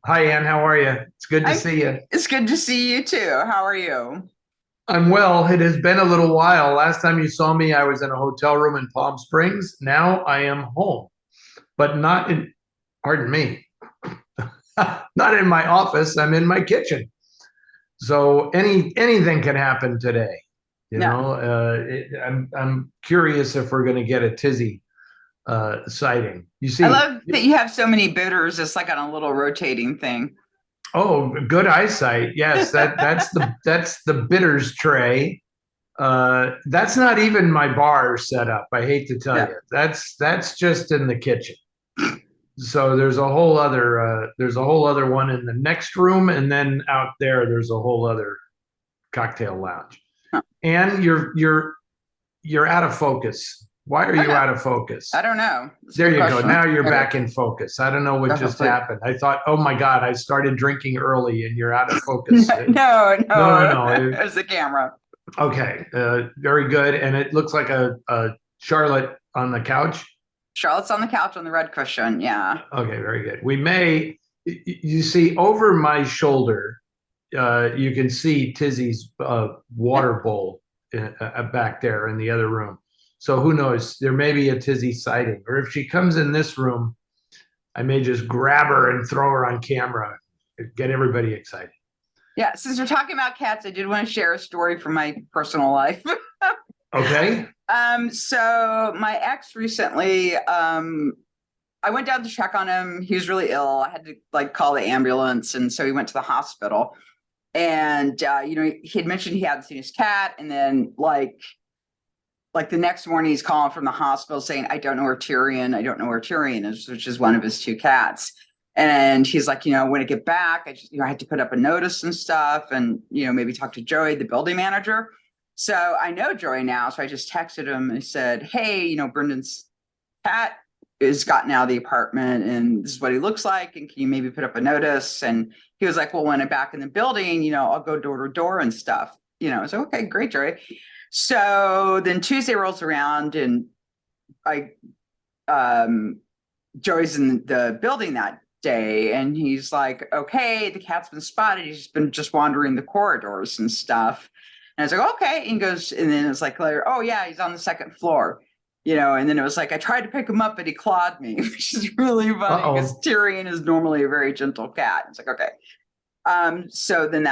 Hi, Ann. How are you? It's good to I'm, see you. it's good to see you too. How are you? I'm well. It has been a little while. Last time you saw me, I was in a hotel room in Palm Springs. Now I am home, but not in, pardon me, not in my office. I'm in my kitchen. So anything can happen today. Yeah. I'm curious if we're going to get a tizzy sighting. You I see, love that you have so many bitters. It's like on a little rotating thing. oh, good eyesight. Yes, that's the bitters tray. That's not even my bar setup. I hate to tell Yeah. you. That's just in the kitchen. So there's a whole other one in the next room, and then out there there's a whole other cocktail lounge. Huh. And you're out of focus. Why are you Okay. out of focus? I don't know. It's a There good you go. question. Now you're Okay. back in focus. I don't know what So just hopefully. happened. I thought, oh my God, I started drinking early and you're out of No, focus. no, No, no, no. no. It's the camera. Okay, very good. And it looks like a Charlotte on the couch. Charlotte's on the couch on the red cushion. Yeah. Okay, very good. You see over my shoulder, you can see Tizzy's Yeah. water bowl back there in the other room. So who knows? There may be a Tizzy sighting. Or if she comes in this room, I may just grab her and throw her on camera, get everybody excited. Yeah. Since we're talking about cats, I did want to share a story from my personal life. Okay. So my ex recently, I went down to check on him. He was really ill. I had to like call the ambulance, and so he went to the hospital. And he had mentioned he hadn't seen his cat, and then like the next morning, he's calling from the hospital saying, "I don't know where Tyrion. I don't know where Tyrion is," which is one of his two cats. And he's like, when I get back, I had to put up a notice and stuff, and maybe talk to Joey, the building manager. So I know Joey now, so I just texted him and said, "Hey, Brendan's cat is gotten out of the apartment and this is what he looks like. And can you maybe put up a notice?" And he was like, "Well, when I'm back in the building, I'll go door to door and stuff." So okay, great, Joey. So then Tuesday rolls around and I um Joey's in the building that day and he's like, "Okay, the cat's been spotted. He's been just wandering the corridors and stuff." And I was like, "Okay." And he goes, and then it's like later, "Oh yeah, he's on the second floor." And then it was like, I tried to pick him up, but he clawed me, which is really funny because Uh-oh. Tyrion is normally a very gentle cat. It's like, okay. So then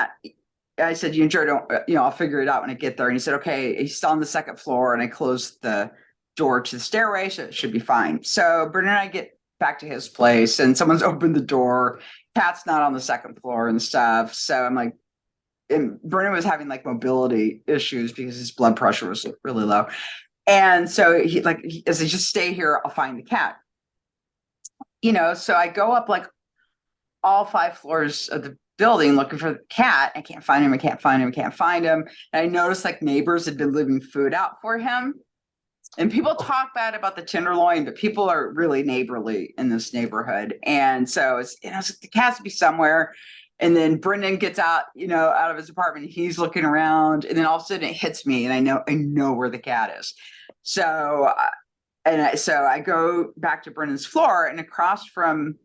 I said, Joe, don't, I'll figure it out when I get there. And he said, okay, he's still on the second floor. And I closed the door to the stairway, so it should be fine. So Brendan and I get back to his place and someone's opened the door. Cat's not on the second floor and stuff. So I'm like, and Brendan was having like mobility issues because his blood pressure was really low. And so as I just stay here, I'll find the cat. So I go up like all five floors of the building looking for the cat. I can't find him. I can't find him. I can't find him. And I noticed like neighbors had been leaving food out for him. And people talk bad about the Tenderloin, but people are really neighborly in this neighborhood. And so it's the cat's to be somewhere. And then Brendan gets out, out of his apartment. He's looking around, and then all of a sudden it hits me, and I know where the cat is. So, so I go back to Brendan's floor, and across from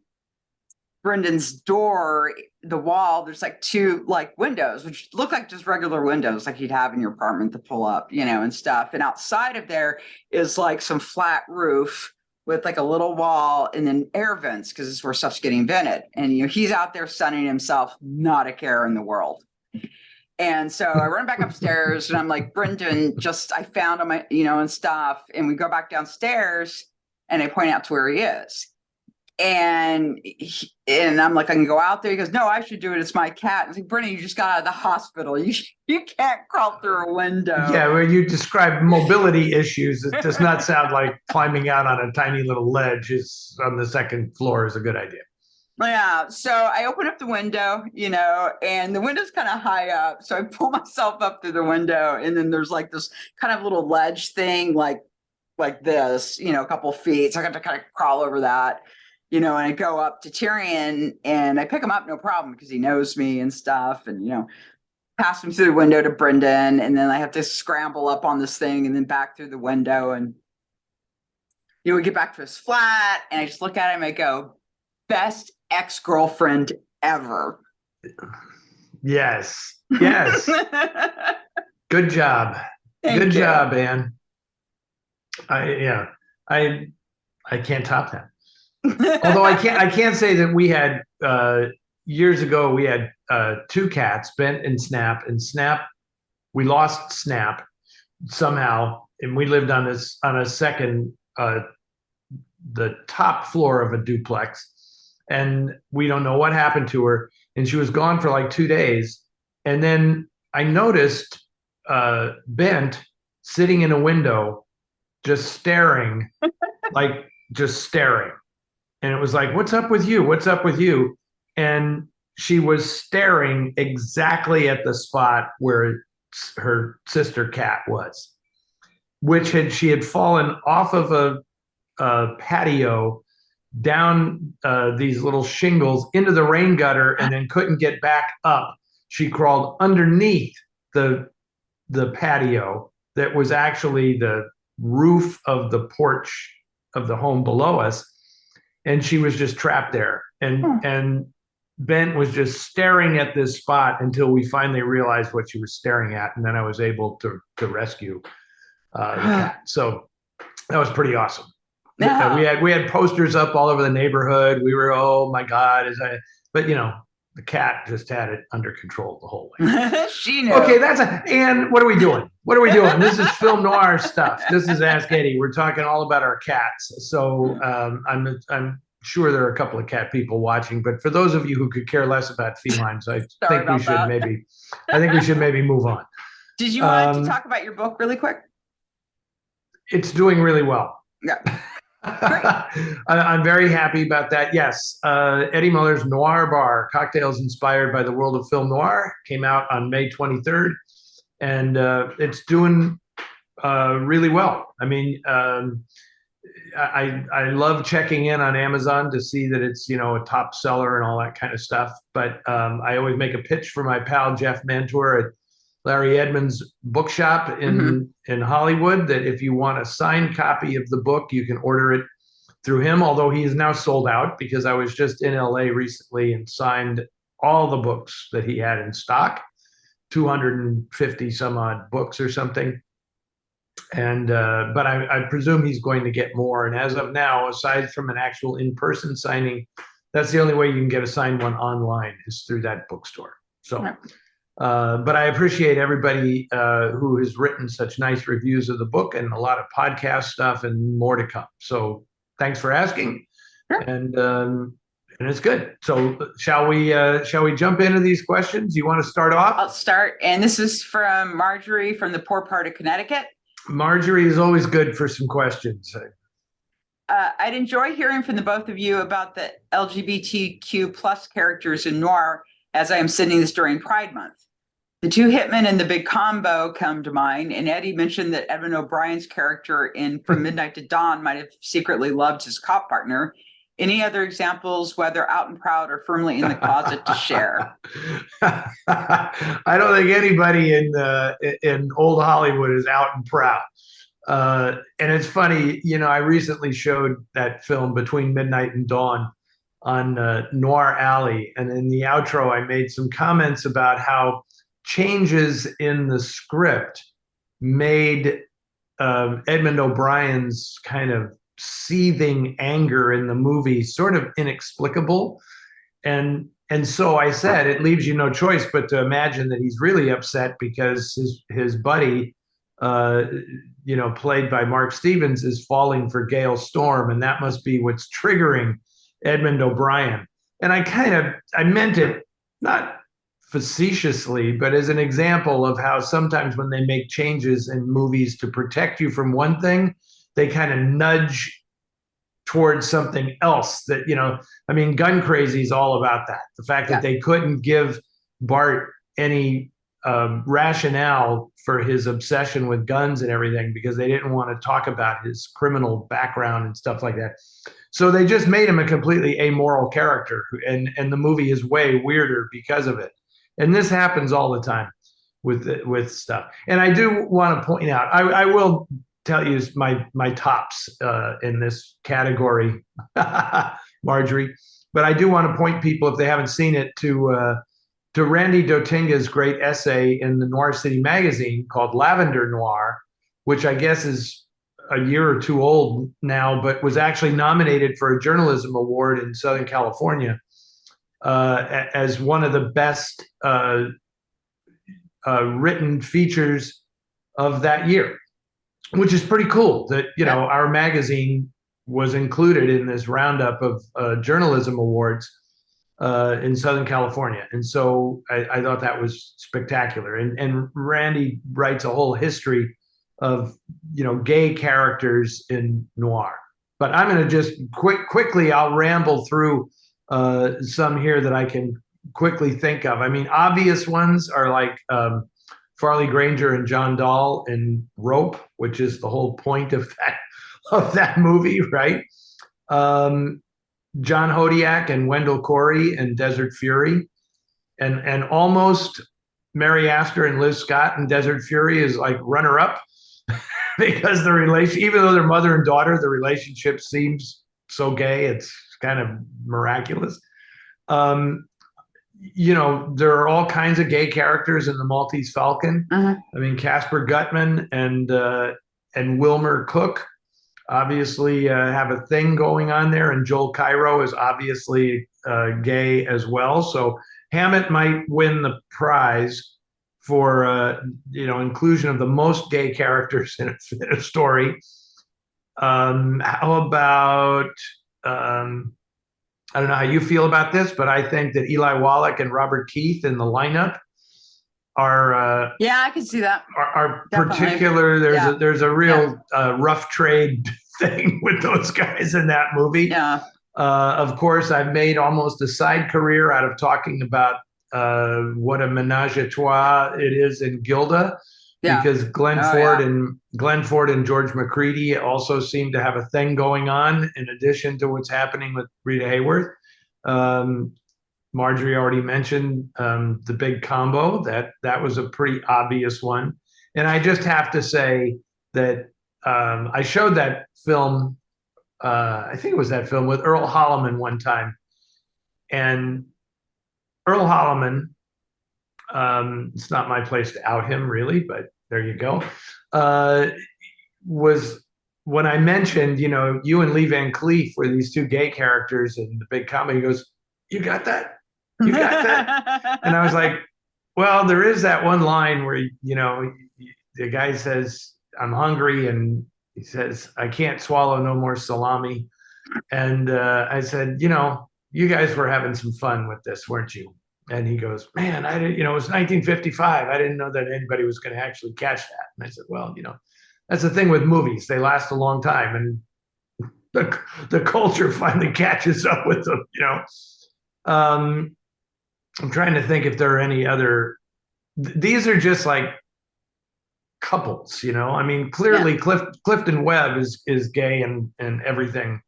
Brendan's door, the wall, there's like two like windows, which look like just regular windows, like you'd have in your apartment to pull up, and stuff. And outside of there is like some flat roof with like a little wall and then air vents because this is where stuff's getting vented. And he's out there sunning himself, not a care in the world. And so I run back upstairs and I'm like, "Brendan, just I found him, and stuff." And we go back downstairs and I point out to where he is. And I'm like, "I can go out there." He goes, "No, I should do it. It's my cat." I was like, "Brittany, you just got out of the hospital. You can't crawl through a window." Yeah, when you describe mobility issues, it does not sound like climbing out on a tiny little ledge is on the second floor is a good idea. Yeah. So I open up the window, and the window's kind of high up. So I pull myself up through the window, and then there's like this kind of little ledge thing, like this, a couple feet. So I got to kind of crawl over that. And I go up to Tyrion and I pick him up, no problem, because he knows me and stuff. And, pass him through the window to Brendan. And then I have to scramble up on this thing and then back through the window. And, we get back to his flat and I just look at him. I go, "Best ex-girlfriend ever. Yes. Yes. Good job. Good job, Anne. I can't top that. Although I can't say that we had years ago we had two cats, Bent and Snap. We lost Snap somehow, and we lived on a second the top floor of a duplex, and we don't know what happened to her, and she was gone for like 2 days, and then I noticed Bent sitting in a window just staring just staring. And it was like, what's up with you? What's up with you? And she was staring exactly at the spot where her sister cat was, she had fallen off of a patio down these little shingles into the rain gutter and then couldn't get back up. She crawled underneath the patio that was actually the roof of the porch of the home below us, and she was just trapped there. And Bent was just staring at this spot until we finally realized what she was staring at, and then I was able to rescue the cat. So that was pretty awesome. Yeah. We had posters up all over the neighborhood. We were, oh my God, but the cat just had it under control the whole way. She knew. Okay, and what are we doing? What are we doing? This is Film Noir stuff. This is Ask Eddie. We're talking all about our cats. So I'm sure there are a couple of cat people watching, but for those of you who could care less about felines, I think we should maybe move on. Did you want to talk about your book really quick? It's doing really well. Yeah. I'm very happy about that. Yes. Eddie Muller's Noir Bar, Cocktails Inspired by the World of Film Noir, came out on May 23rd, and it's doing really well. I mean, I love checking in on Amazon to see that it's, a top seller and all that kind of stuff. But I always make a pitch for my pal Jeff Mantour at Larry Edmonds' bookshop in Hollywood, that if you want a signed copy of the book, you can order it through him, although he is now sold out, because I was just in LA recently and signed all the books that he had in stock, 250 some odd books or something. And but I presume he's going to get more. And as of now, aside from an actual in-person signing, that's the only way you can get a signed one online, is through that bookstore. So but I appreciate everybody who has written such nice reviews of the book, and a lot of podcast stuff, and more to come. So thanks for asking. Sure. And it's good. So shall we jump into these questions? You want to start off? I'll start. And this is from Marjorie from the poor part of Connecticut. Marjorie is always good for some questions. I'd enjoy hearing from the both of you about the LGBTQ plus characters in noir, as I am sending this during Pride Month. The two hitmen and the big combo come to mind, and Eddie mentioned that Edmund O'Brien's character in From Midnight to Dawn might have secretly loved his cop partner. Any other examples, whether out and proud or firmly in the closet, to share? I don't think anybody in old Hollywood is out and proud. And it's funny, I recently showed that film Between Midnight and Dawn on Noir Alley, and in the outro, I made some comments about how changes in the script made Edmund O'Brien's kind of seething anger in the movie sort of inexplicable. And so I said, it leaves you no choice but to imagine that he's really upset because his buddy, played by Mark Stevens, is falling for Gail Storm, and that must be what's triggering Edmund O'Brien. And I meant it not facetiously, but as an example of how sometimes when they make changes in movies to protect you from one thing, they kind of nudge towards something else that, Gun Crazy is all about that. The fact that they couldn't give Bart any rationale for his obsession with guns and everything because they didn't want to talk about his criminal background and stuff like that. So they just made him a completely amoral character, and the movie is way weirder because of it. And this happens all the time with stuff. And I do want to point out, I will tell you my tops in this category, Marjorie. but I do want to point people, if they haven't seen it, to Randy Dotinga's great essay in the Noir City magazine called Lavender Noir, which I guess is a year or two old now, but was actually nominated for a journalism award in Southern California as one of the best written features of that year, which is pretty cool that, you know, our magazine was included in this roundup of journalism awards in Southern California. And so I thought that was spectacular. And Randy writes a whole history of, you know, gay characters in noir. But I'm going to just quickly, I'll ramble through some here that I can quickly think of. I mean, obvious ones are like Farley Granger and John Dahl in Rope, which is the whole point of that movie, right? John Hodiak and Wendell Corey in Desert Fury, and almost Mary Astor and Liz Scott in Desert Fury is like runner-up because the relation, even though they're mother and daughter, the relationship seems so gay, it's kind of miraculous. You know, there are all kinds of gay characters in the Maltese Falcon. I mean, Casper Gutman and Wilmer Cook obviously have a thing going on there, and Joel Cairo is obviously gay as well. So Hammett might win the prize for you know, inclusion of the most gay characters in a story. How about I don't know how you feel about this, but I think that Eli Wallach and Robert Keith in the lineup are yeah, I can see that. Are particular. There's a real rough trade thing with those guys in that movie. Yeah. Of course, I've made almost a side career out of talking about what a menage a trois it is in Gilda, because Glenn Ford and George McCready also seem to have a thing going on in addition to what's happening with Rita Hayworth. Marjorie already mentioned the big combo. That was a pretty obvious one. And I just have to say that I showed that film, I think it was that film with Earl Holliman one time. And Earl Holliman, it's not my place to out him really, but there you go, was when I mentioned, you know, you and Lee Van Cleef were these two gay characters in the big comedy. He goes, "You got that? You got that?" And I was like, well, there is that one line where, you know, the guy says, "I'm hungry," and he says, "I can't swallow no more salami." And I said, you know, you guys were having some fun with this, weren't you? And he goes, "Man, I didn't, you know, it was 1955. I didn't know that anybody was going to actually catch that." And I said, well, you know, that's the thing with movies. They last a long time, and the culture finally catches up with them, you know. I'm trying to think if there are any other, these are just like couples, you know. I mean, clearly Clifton Webb is gay and everything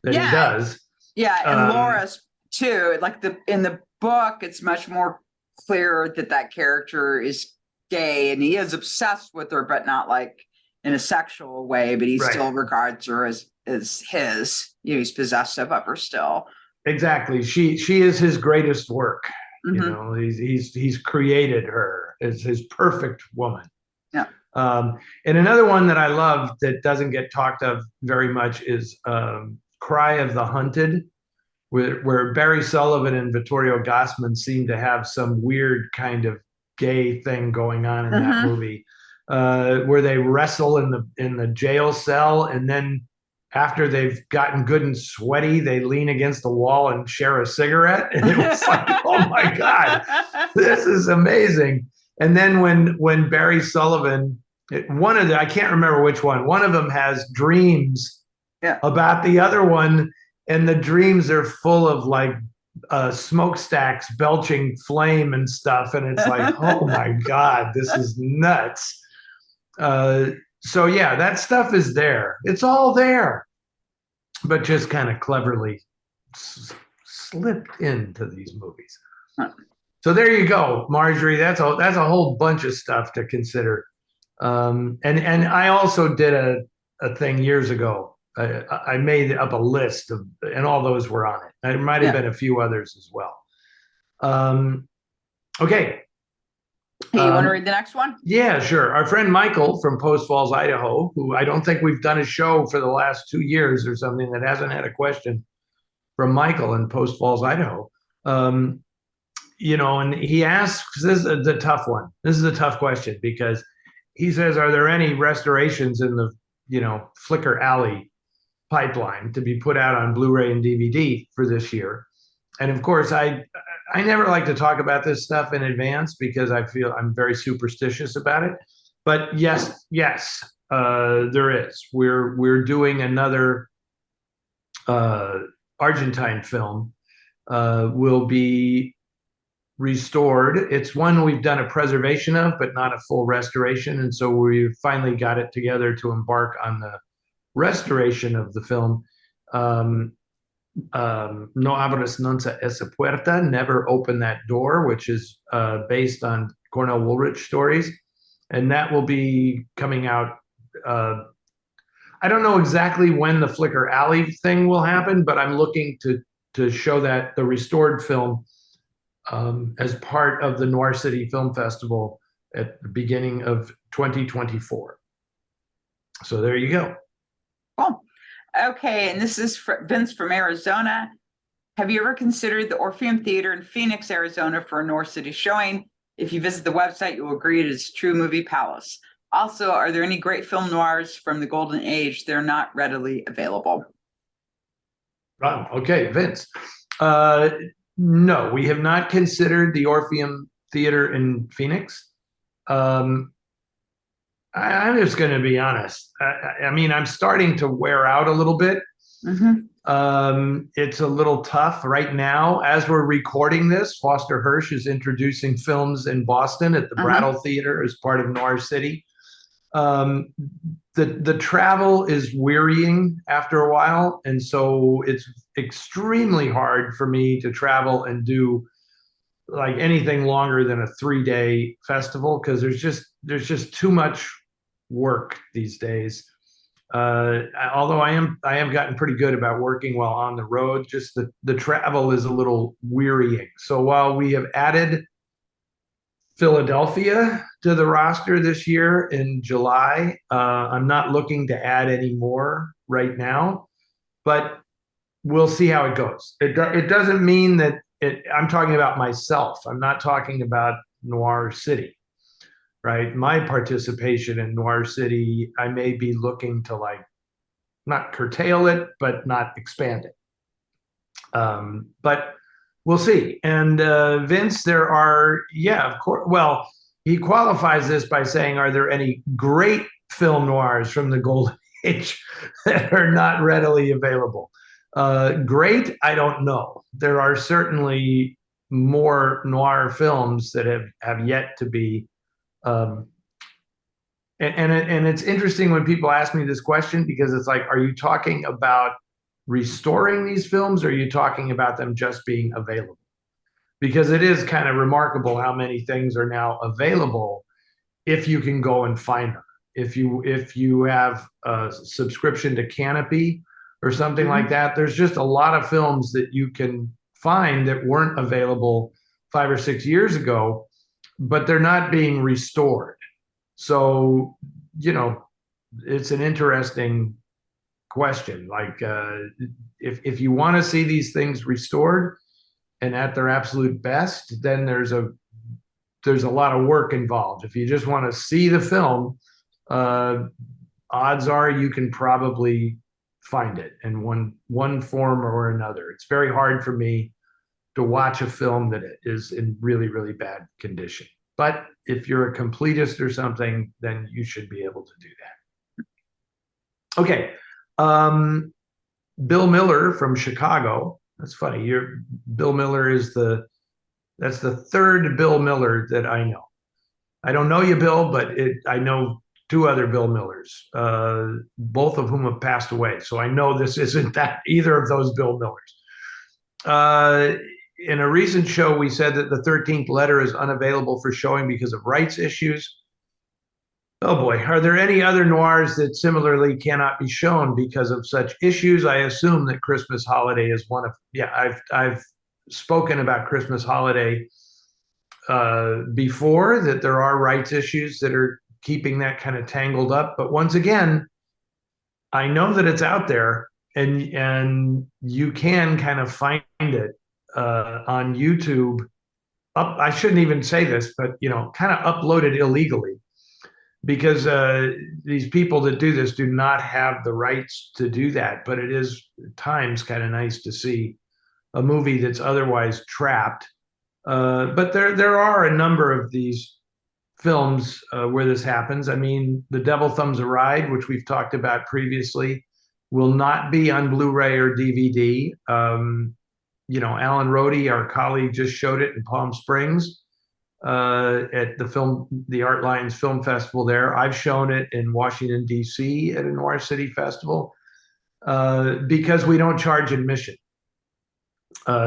that he does. Yeah, and Laura's too. Like in the book, it's much more clear that character is gay, and he is obsessed with her, but not like in a sexual way. But he still regards her as his. You know, he's possessive of her still. Exactly. She is his greatest work. You know, he's created her as his perfect woman. Yeah. And another one that I love that doesn't get talked of very much is Cry of the Hunted, where Barry Sullivan and Vittorio Gassman seem to have some weird kind of gay thing going on in that movie, where they wrestle in the jail cell, and then after they've gotten good and sweaty, they lean against the wall and share a cigarette. And it was like, oh my God, this is amazing. And then when Barry Sullivan, I can't remember which one of them has dreams about the other one, and the dreams are full of like smokestacks belching flame and stuff. And it's like, oh my God, this is nuts. So yeah, that stuff is there. It's all there, but just kind of cleverly slipped into these movies. So there you go, Marjorie. That's a whole bunch of stuff to consider. And I also did a thing years ago I made up a list of, and all those were on it. There might have Yeah. been a few others as well. Okay. Hey, you want to read the next one? Yeah, sure. Our friend Michael from Post Falls, Idaho, who I don't think we've done a show for the last 2 years or something that hasn't had a question from Michael in Post Falls, Idaho. And he asks, this is the tough one. This is a tough question because he says, are there any restorations in the, Flicker Alley pipeline to be put out on Blu-ray and DVD for this year? And of course, I never like to talk about this stuff in advance because I feel I'm very superstitious about it. But yes, there is. We're doing another Argentine film. Will be restored. It's one we've done a preservation of, but not a full restoration. And so we finally got it together to embark on the restoration of the film. No abras nunca esa puerta, never open that door, which is based on Cornell Woolrich stories. And that will be coming out. I don't know exactly when the Flicker Alley thing will happen, but I'm looking to show that the restored film as part of the Noir City Film Festival at the beginning of 2024. So there you go. Cool. Okay, and this is Vince from Arizona. Have you ever considered the Orpheum Theater in Phoenix, Arizona for a Noir City showing? If you visit the website, you will agree it is true movie palace. Also, are there any great film noirs from the golden age? They're not readily available. Okay, Vince. No, we have not considered the Orpheum Theater in Phoenix. I'm just going to be honest. I mean, I'm starting to wear out a little bit. It's a little tough right now. As we're recording this, Foster Hirsch is introducing films in Boston at the Brattle Theater as part of Noir City. The travel is wearying after a while, and so it's extremely hard for me to travel and do like anything longer than a 3-day festival because there's just too much work these days. Although I have gotten pretty good about working while on the road, just the travel is a little wearying. So while we have added Philadelphia to the roster this year in July, I'm not looking to add any more right now, but we'll see how it goes. It doesn't mean that I'm talking about myself. I'm not talking about Noir City, right? My participation in Noir City, I may be looking to not curtail it, but not expand it. But we'll see. And Vince, there are, of course. Well, he qualifies this by saying, are there any great film noirs from the golden age that are not readily available? Great, I don't know. There are certainly more noir films that have yet to be. And it's interesting when people ask me this question because it's like, are you talking about restoring these films, or are you talking about them just being available? Because it is kind of remarkable how many things are now available if you can go and find them. If you have a subscription to Canopy or something like that, there's just a lot of films that you can find that weren't available 5 or 6 years ago, but they're not being restored. So, it's an interesting question. Like, if you want to see these things restored and at their absolute best, then there's a lot of work involved. If you just want to see the film, odds are you can probably find it in one form or another. It's very hard for me to watch a film that is in really, really bad condition. But if you're a completist or something, then you should be able to do that. Okay. Bill Miller from Chicago. That's funny. Bill Miller that's the third Bill Miller that I know. I don't know you, Bill, but I know 2 other Bill Millers, both of whom have passed away. So I know this isn't either of those Bill Millers. In a recent show, we said that the 13th letter is unavailable for showing because of rights issues. Oh boy, are there any other noirs that similarly cannot be shown because of such issues? I assume that Christmas Holiday is one of. Yeah, I've spoken about Christmas Holiday before, that there are rights issues that are keeping that kind of tangled up. But once again, I know that it's out there, and you can kind of find it on YouTube. Up, I shouldn't even say this, but kind of uploaded illegally, because these people that do this do not have the rights to do that. But it is at times kind of nice to see a movie that's otherwise trapped. But there are a number of these films where this happens. I mean, The Devil Thumbs a Ride, which we've talked about previously, will not be on Blu-ray or DVD. Alan Rohde, our colleague, just showed it in Palm Springs at the Art Lions Film Festival there. I've shown it in Washington, D.C. at a Noir City festival because we don't charge admission.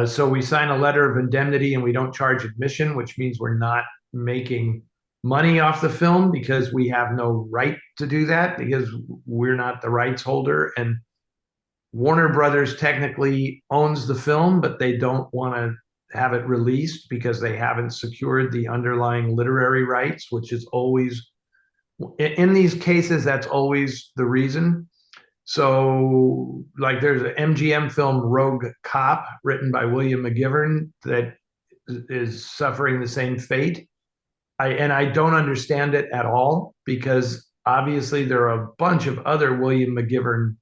So we sign a letter of indemnity and we don't charge admission, which means we're not making money off the film because we have no right to do that, because we're not the rights holder. And Warner Brothers technically owns the film, but they don't want to have it released because they haven't secured the underlying literary rights, which is always, in these cases, that's always the reason. So, like, there's an MGM film, Rogue Cop, written by William McGivern, that is suffering the same fate. I don't understand it at all, because obviously there are a bunch of other William McGivern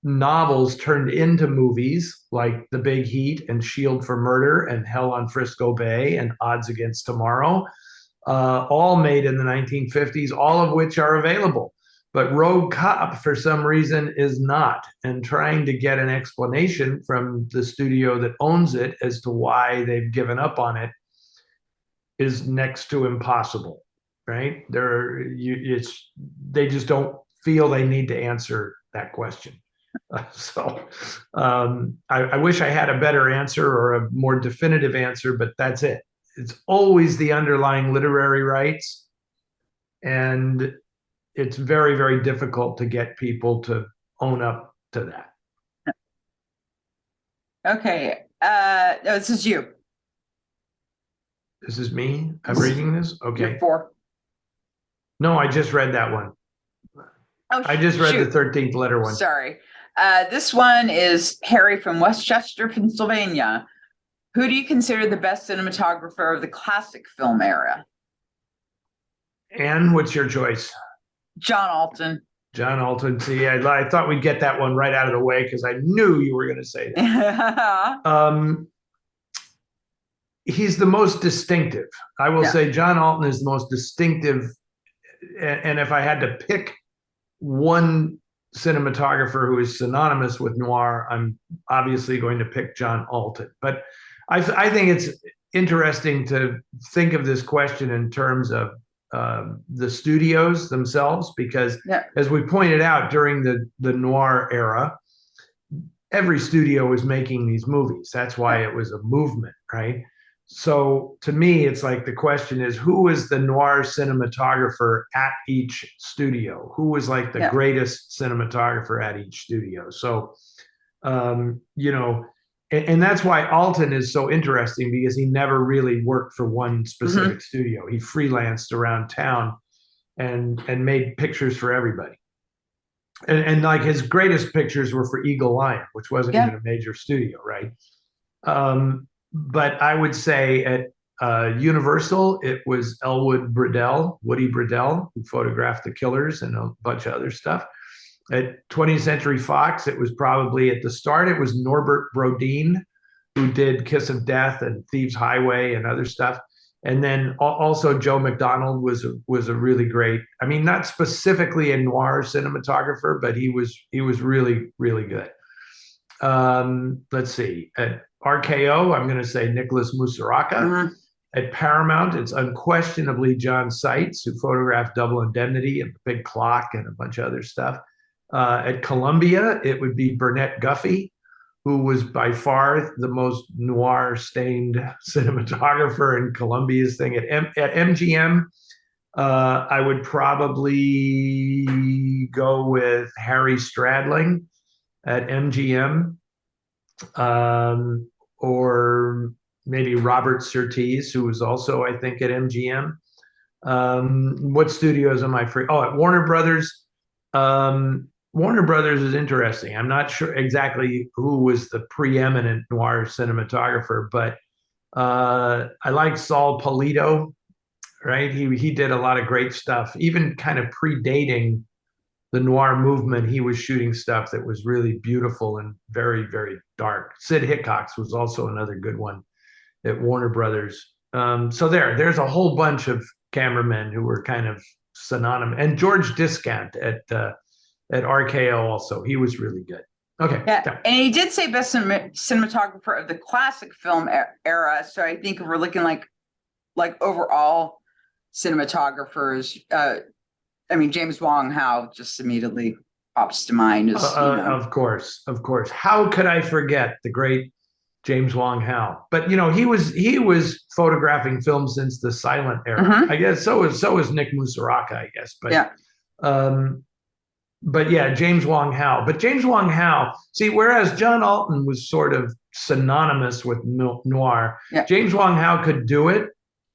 novels turned into movies, like The Big Heat and Shield for Murder and Hell on Frisco Bay and Odds Against Tomorrow, all made in the 1950s, all of which are available. But Rogue Cop, for some reason, is not. And trying to get an explanation from the studio that owns it as to why they've given up on it is next to impossible, right? They just don't feel they need to answer that question. I wish I had a better answer or a more definitive answer, but that's it. It's always the underlying literary rights, and it's very, very difficult to get people to own up to that. Okay. No, this is you. This is me. I'm reading this. Okay. You're 4. No, I just read that one. Oh, I just read the 13th letter one. Sorry. This one is Harry from Westchester, Pennsylvania. Who do you consider the best cinematographer of the classic film era? Anne, what's your choice? John Alton. John Alton. See, I thought we'd get that one right out of the way because I knew you were going to say that. He's the most distinctive. I will say John Alton is the most distinctive. And if I had to pick one cinematographer who is synonymous with noir, I'm obviously going to pick John Alton. But I think it's interesting to think of this question in terms of the studios themselves, because as we pointed out, during the noir era, every studio was making these movies. That's why it was a movement, right? So to me, it's like the question is, who was the noir cinematographer at each studio? Who was like the greatest cinematographer at each studio? So, and that's why Alton is so interesting, because he never really worked for one specific studio. He freelanced around town and made pictures for everybody. And like his greatest pictures were for Eagle Lion, which wasn't even a major studio, right? But I would say at Universal, it was Woody Bridell, who photographed The Killers and a bunch of other stuff. At 20th Century Fox, it was probably, at the start, it was Norbert Brodin, who did Kiss of Death and Thieves Highway and other stuff. And then also Joe MacDonald was a really great, I mean, not specifically a noir cinematographer, but he was really, really good. Let's see. At RKO, I'm going to say Nicholas Musaraka. At Paramount, it's unquestionably John Seitz, who photographed Double Indemnity and The Big Clock and a bunch of other stuff. At Columbia, it would be Burnett Guffey, who was by far the most noir-stained cinematographer in Columbia's thing. At MGM, I would probably go with Harry Stradling at MGM, or maybe Robert Surtees, who was also, I think, at MGM. What studios am I free? Oh, at Warner Brothers. Warner Brothers is interesting. I'm not sure exactly who was the preeminent noir cinematographer, but I like Saul Polito, right? He did a lot of great stuff, even kind of predating the noir movement. He was shooting stuff that was really beautiful and very, very dark. Sid Hickox was also another good one at Warner Brothers. So there's a whole bunch of cameramen who were kind of synonymous, and George Discant at RKO also. He was really good. Okay. Yeah, and he did say best cinematographer of the classic film era. So I think if we're looking like overall cinematographers, I mean James Wong Howe just immediately pops to mind. As of course. How could I forget the great James Wong Howe? But he was photographing film since the silent era. Mhm. I guess so was Nick Musaraka, I guess. But Yeah. But yeah, James Wong Howe. But James Wong Howe, see, whereas John Alton was sort of synonymous with noir, Yeah. James Wong Howe could do it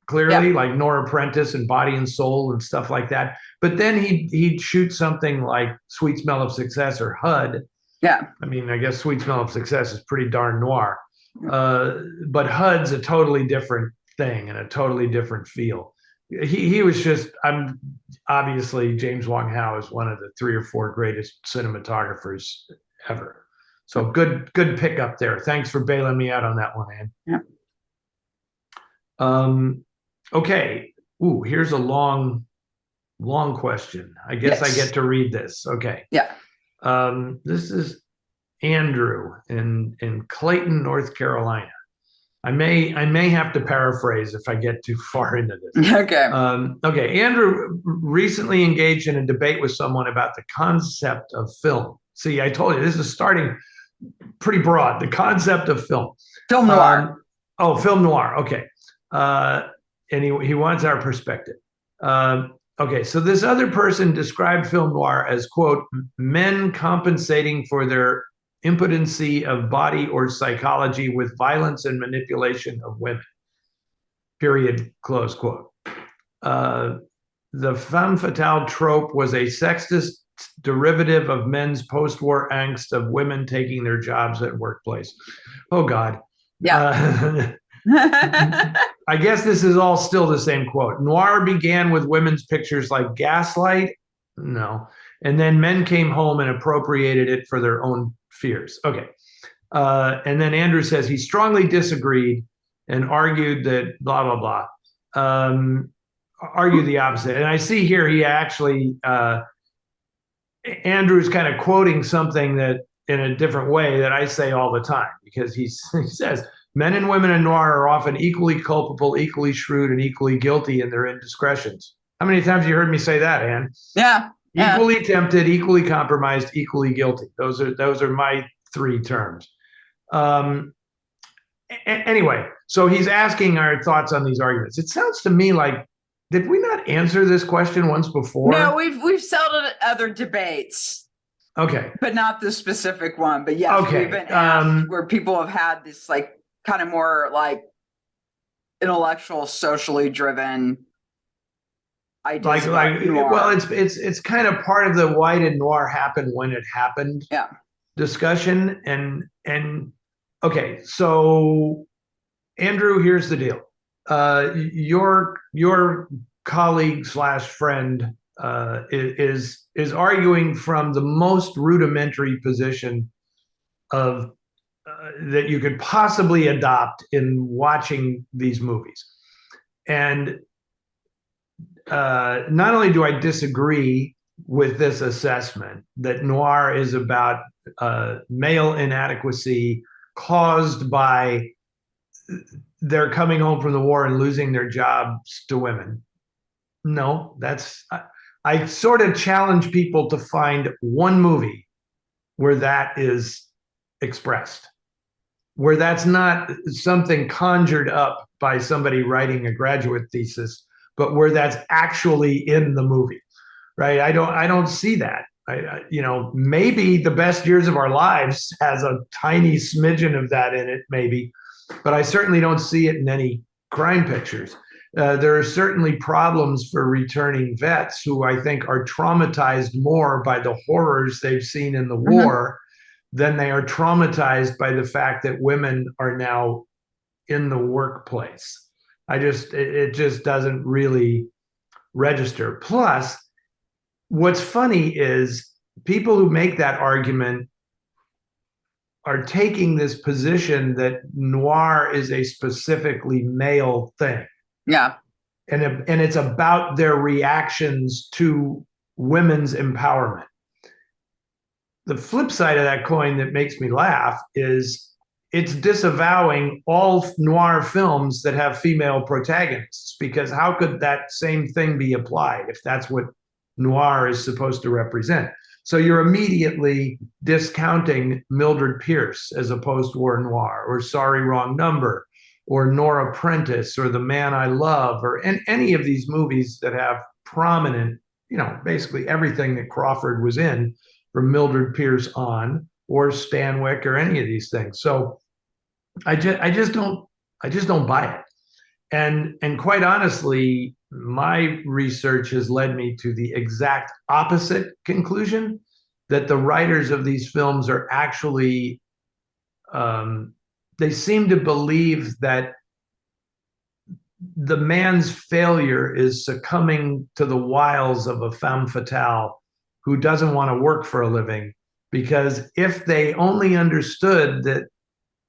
clearly, Yeah. like Nora Apprentice and Body and Soul and stuff like that. But then he'd shoot something like Sweet Smell of Success or HUD. Yeah. I mean, I guess Sweet Smell of Success is pretty darn noir. But HUD's a totally different thing and a totally different feel. He was just, I'm obviously James Wong Howe is one of the 3 or 4 greatest cinematographers ever. So good pickup there. Thanks for bailing me out on that one, Ann. Yeah. Okay. Ooh, here's a long question. I guess Yes. I get to read this. Okay. Yeah. This is Andrew in Clayton, North Carolina. I may have to paraphrase if I get too far into this. Okay. Okay. Andrew recently engaged in a debate with someone about the concept of film. See, I told you this is starting pretty broad. The concept of film. Film noir. Film noir. Okay. And he wants our perspective. Okay, so this other person described film noir as, quote, men compensating for their impotency of body or psychology with violence and manipulation of women, period, close quote. The femme fatale trope was a sexist derivative of men's post-war angst of women taking their jobs at workplace. Oh, God. Yeah. I guess this is all still the same quote. Noir began with women's pictures like Gaslight. No. And then men came home and appropriated it for their own fears. Okay. And then Andrew says he strongly disagreed and argued that blah, blah, blah. Argued the opposite. And I see here he actually, Andrew's kind of quoting something that in a different way that I say all the time, because he says, men and women in noir are often equally culpable, equally shrewd, and equally guilty in their indiscretions. How many times have you heard me say that, Ann? Yeah. Equally tempted, equally compromised, equally guilty. Those are my 3 terms. Anyway, so he's asking our thoughts on these arguments. It sounds to me like, did we not answer this question once before? No, we've settled it at other debates. Okay. But not this specific one. But yes, okay. We've been asked where people have had this like kind of more like intellectual, socially driven ideas about noir. Well, it's kind of part of the why did noir happen when it happened discussion. And okay, so Andrew, here's the deal. Your colleague / friend is arguing from the most rudimentary position of that you could possibly adopt in watching these movies. And not only do I disagree with this assessment that noir is about male inadequacy caused by their coming home from the war and losing their jobs to women. No, I sort of challenge people to find one movie where that is expressed, where that's not something conjured up by somebody writing a graduate thesis, but where that's actually in the movie, right? I don't see that. Maybe The Best Years of Our Lives has a tiny smidgen of that in it, maybe, but I certainly don't see it in any crime pictures. There are certainly problems for returning vets who I think are traumatized more by the horrors they've seen in the war than they are traumatized by the fact that women are now in the workplace. It just doesn't really register. Plus, what's funny is people who make that argument are taking this position that noir is a specifically male thing. Yeah. And it's about their reactions to women's empowerment. The flip side of that coin that makes me laugh is it's disavowing all noir films that have female protagonists, because how could that same thing be applied if that's what noir is supposed to represent? So you're immediately discounting Mildred Pierce as a post-war noir, or Sorry, Wrong Number, or Nora Prentice, or The Man I Love, or any of these movies that have prominent, basically everything that Crawford was in from Mildred Pierce on, or Stanwyck, or any of these things. So I just don't buy it. And quite honestly, my research has led me to the exact opposite conclusion, that the writers of these films are actually they seem to believe that the man's failure is succumbing to the wiles of a femme fatale who doesn't want to work for a living. Because if they only understood that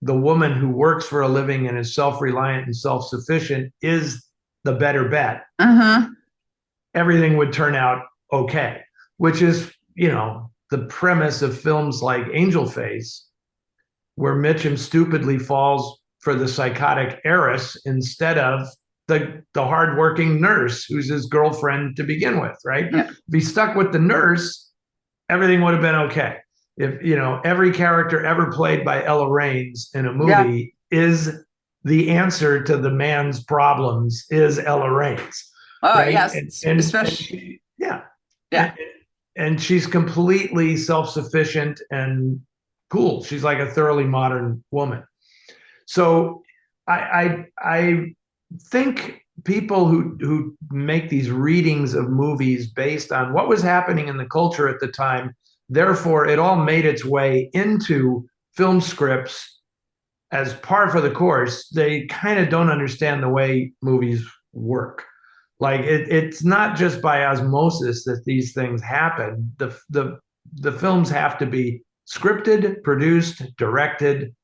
the woman who works for a living and is self-reliant and self-sufficient is the better bet, everything would turn out okay. Which is, the premise of films like Angel Face, where Mitchum stupidly falls for the psychotic heiress instead of the hardworking nurse who's his girlfriend to begin with, right? Yeah. If he stuck with the nurse, everything would have been okay. If every character ever played by Ella Raines in a movie is the answer to the man's problems is Ella Raines. Oh, right? yes, especially and she's completely self-sufficient and cool. She's like a thoroughly modern woman. So I think people who make these readings of movies based on what was happening in the culture at the time, therefore it all made its way into film scripts as par for the course, they kind of don't understand the way movies work. Like it's not just by osmosis that these things happen. The films have to be scripted, produced, directed,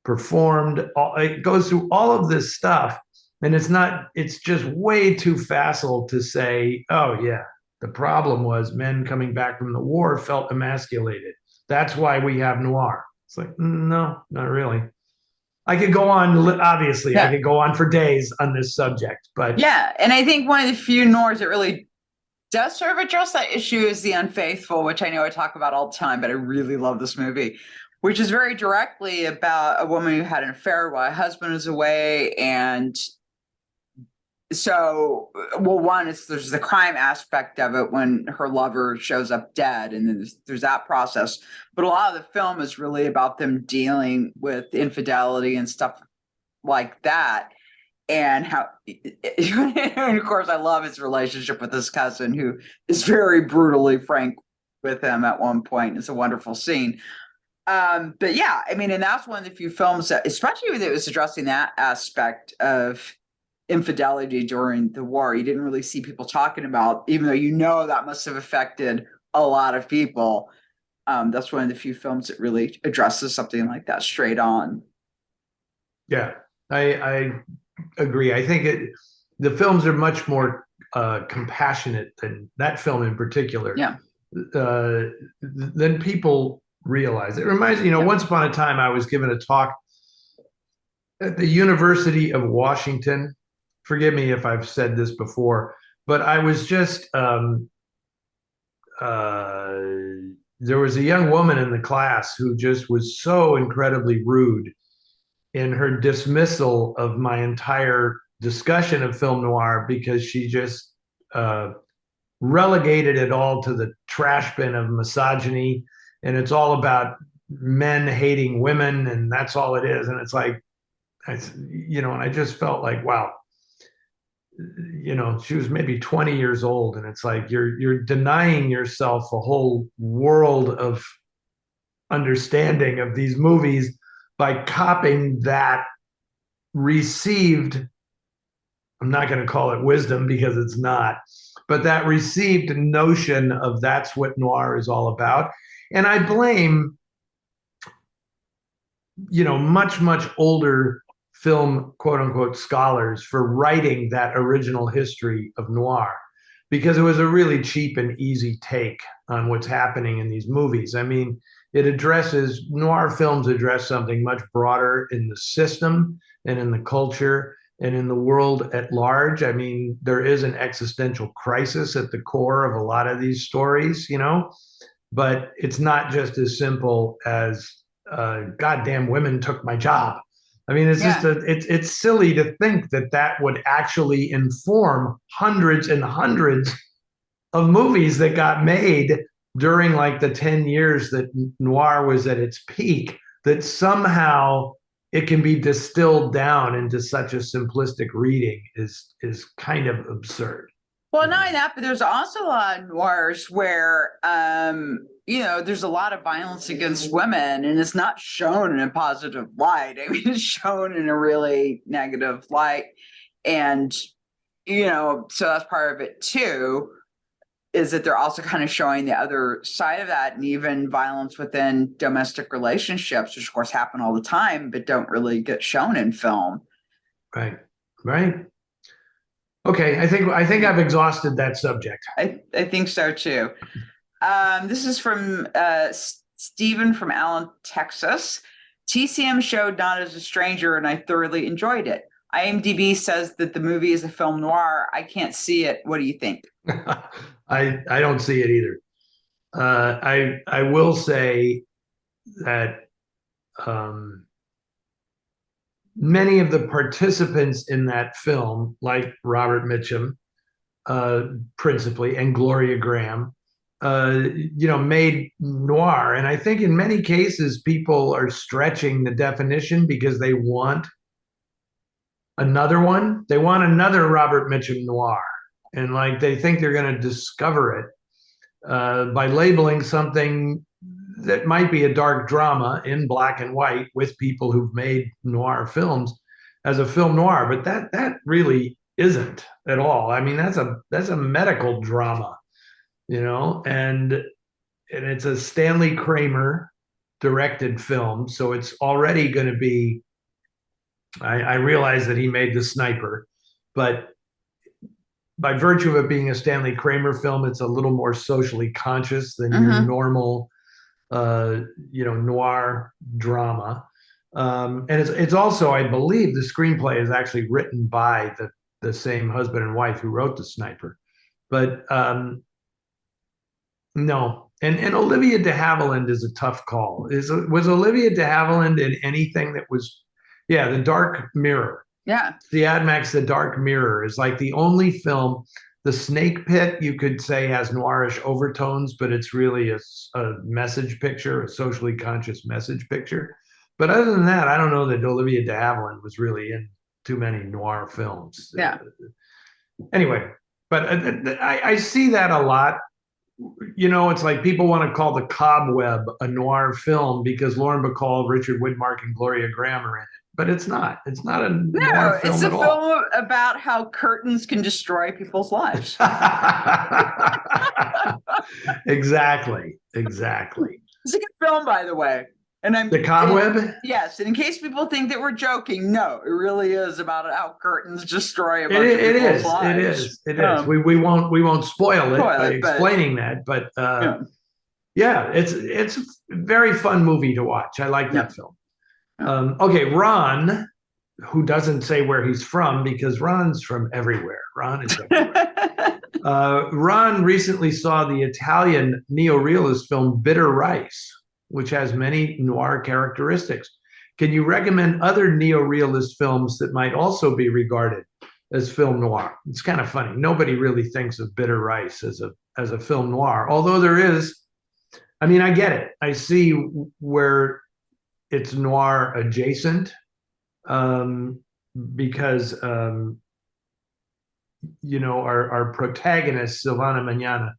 performed. It goes through all of this stuff. And it's just way too facile to say, oh yeah, the problem was men coming back from the war felt emasculated. That's why we have noir. It's like, no, not really. I could go on, obviously, I could go on for days on this subject, but. Yeah, and I think one of the few noirs that really does sort of address that issue is The Unfaithful, which I know I talk about all the time, but I really love this movie, which is very directly about a woman who had an affair while her husband was away. And so, well, one is there's the crime aspect of it when her lover shows up dead, and then there's that process. But a lot of the film is really about them dealing with infidelity and stuff like that. And how, and of course, I love his relationship with his cousin, who is very brutally frank with him at one point. It's a wonderful scene. But yeah, I mean, and that's one of the few films that, especially when it was addressing that aspect of infidelity during the war, you didn't really see people talking about, even though that must have affected a lot of people. That's one of the few films that really addresses something like that straight on. Yeah, I agree. I think the films are much more compassionate than that film in particular. Yeah. Than people realize. It reminds me, once upon a time I was given a talk at the University of Washington. Forgive me if I've said this before, but I was just there was a young woman in the class who just was so incredibly rude in her dismissal of my entire discussion of film noir because she just relegated it all to the trash bin of misogyny, and it's all about men hating women, and that's all it is. And it's like, and I just felt like, wow, she was maybe 20 years old, and it's like you're denying yourself a whole world of understanding of these movies by copying that received, I'm not going to call it wisdom because it's not, but that received notion of that's what noir is all about. And I blame, much, much older film, quote unquote, scholars for writing that original history of noir, because it was a really cheap and easy take on what's happening in these movies. I mean, noir films address something much broader in the system and in the culture and in the world at large. I mean, there is an existential crisis at the core of a lot of these stories, but it's not just as simple as goddamn women took my job. I mean, it's just it's silly to think that would actually inform hundreds and hundreds of movies that got made during like the 10 years that noir was at its peak, that somehow it can be distilled down into such a simplistic reading is kind of absurd. Well, not only that, but there's also a lot of noirs where, there's a lot of violence against women, and it's not shown in a positive light. I mean, it's shown in a really negative light. And, so that's part of it too, is that they're also kind of showing the other side of that, and even violence within domestic relationships, which of course happen all the time, but don't really get shown in film. Right. Okay, I think I've exhausted that subject. I think so too. This is from Stephen from Allen, Texas. TCM showed Not as a Stranger, and I thoroughly enjoyed it. IMDb says that the movie is a film noir. I can't see it. What do you think? I don't see it either. I will say that many of the participants in that film, like Robert Mitchum, principally, and Gloria Graham, made noir. And I think in many cases, people are stretching the definition because they want another one. They want another Robert Mitchum noir. And like they think they're going to discover it by labeling something that might be a dark drama in black and white with people who've made noir films as a film noir, but that really isn't at all. I mean, that's a medical drama, and it's a Stanley Kramer directed film, so it's already going to be. I realize that he made The Sniper, but by virtue of it being a Stanley Kramer film, it's a little more socially conscious than your normal noir drama. And it's also, I believe, the screenplay is actually written by the same husband and wife who wrote The Sniper. But no. And Olivia de Havilland is a tough call. Was Olivia de Havilland in anything that was, The Dark Mirror. Yeah. The Ad Max, The Dark Mirror is like the only film. The Snake Pit, you could say, has noirish overtones, but it's really a message picture, a socially conscious message picture. But other than that, I don't know that Olivia de Havilland was really in too many noir films. Yeah. Anyway, but I see that a lot. It's like people want to call The Cobweb a noir film because Lauren Bacall, Richard Widmark, and Gloria Graham are in it. But it's not. It's not a noir film at all. It's a film about how curtains can destroy people's lives. Exactly. It's a good film, by the way. And The Cobweb? Yes. And in case people think that we're joking, no, it really is about how curtains destroy a bunch of people's lives. It is. We won't spoil it by explaining that. But it's a very fun movie to watch. I like that film. Okay, Ron, who doesn't say where he's from because Ron's from everywhere. Ron is everywhere. Ron recently saw the Italian neorealist film Bitter Rice, which has many noir characteristics. can you recommend other neorealist films that might also be regarded as film noir? It's kind of funny. Nobody really thinks of Bitter Rice as a film noir, although there is. I mean, I get it. I see where it's noir adjacent, because our protagonist Silvana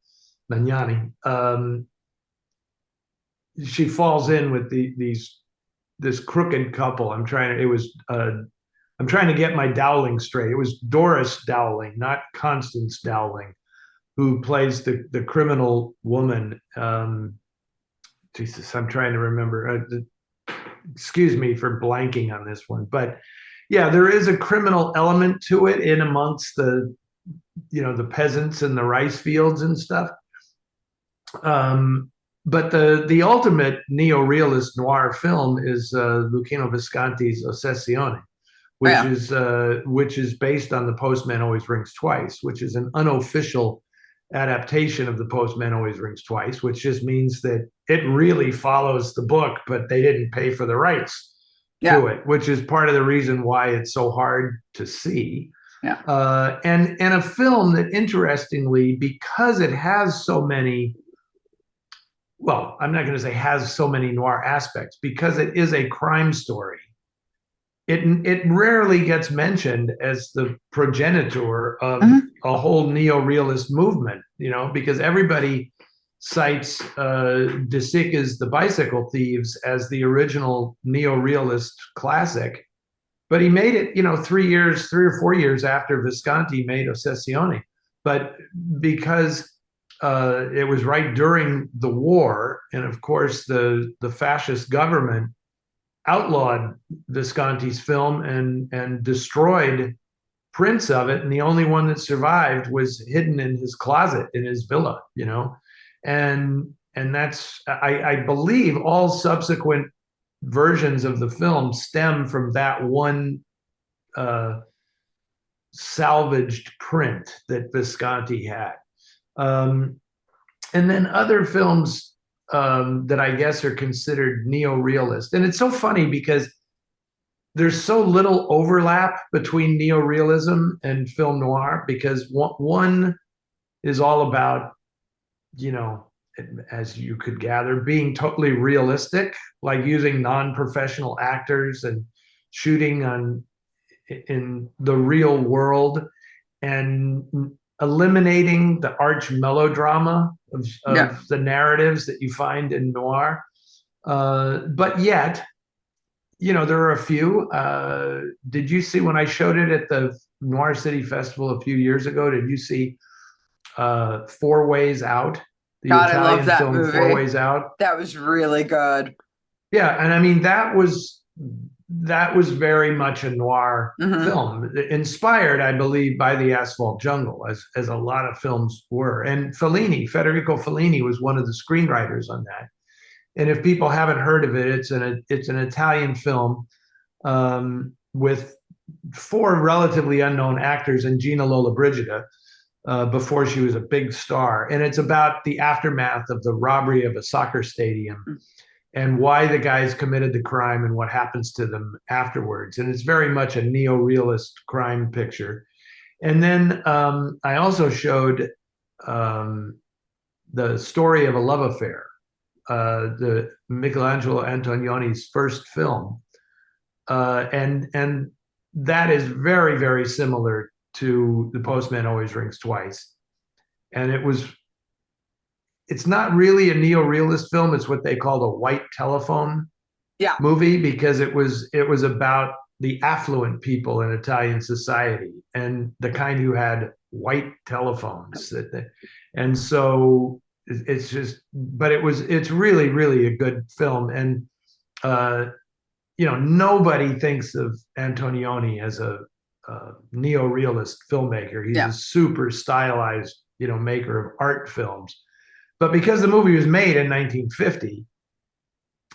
Magnani, she falls in with this crooked couple. I'm trying to get my Dowling straight. It was Doris Dowling, not Constance Dowling, who plays the criminal woman. Jesus, I'm trying to remember. Excuse me for blanking on this one, but yeah, there is a criminal element to it in amongst the peasants and the rice fields and stuff. But the ultimate neo-realist noir film is Luchino Visconti's Ossessione, which is based on The Postman Always Rings Twice, which is an unofficial adaptation of The Postman Always Rings Twice, which just means that it really follows the book, but they didn't pay for the rights to it, which is part of the reason why it's so hard to see. Yeah. And a film that, interestingly, because it has so many, well, I'm not going to say has so many noir aspects, because it is a crime story. It rarely gets mentioned as the progenitor of a whole neo-realist movement, because everybody cites De Sica's The Bicycle Thieves as the original neo-realist classic. But he made it, 3 or 4 years after Visconti made Ossessione. But because it was right during the war, and of course the fascist government outlawed Visconti's film and destroyed prints of it, and the only one that survived was hidden in his closet in his villa, and that's, I believe, all subsequent versions of the film stem from that one salvaged print that Visconti had. And then other films that I guess are considered neo-realist. And it's so funny because there's so little overlap between neo-realism and film noir, because one is all about, as you could gather, being totally realistic, like using non-professional actors and shooting in the real world and eliminating the arch melodrama of the narratives that you find in noir. But yet, there are a few. Did you see, when I showed it at the Noir City Festival a few years ago, did you see Four Ways Out? The God, Italian I love that film movie. Four Ways Out. That was really good. Yeah, and I mean, that was very much a noir film, inspired, I believe, by The Asphalt Jungle, as a lot of films were. And Federico Fellini was one of the screenwriters on that. And if people haven't heard of it, it's an Italian film with 4 relatively unknown actors and Gina Lollobrigida before she was a big star. And it's about the aftermath of the robbery of a soccer stadium and why the guys committed the crime and what happens to them afterwards. And it's very much a neo-realist crime picture. And then I also showed the story of a love affair, the Michelangelo Antonioni's first film. And that is very, very similar to The Postman Always Rings Twice. And it's not really a neo-realist film. It's what they called a white telephone movie, because it was about the affluent people in Italian society and the kind who had white telephones. And so it's really, really a good film. And nobody thinks of Antonioni as a neo-realist filmmaker. He's a super stylized, maker of art films. But because the movie was made in 1950,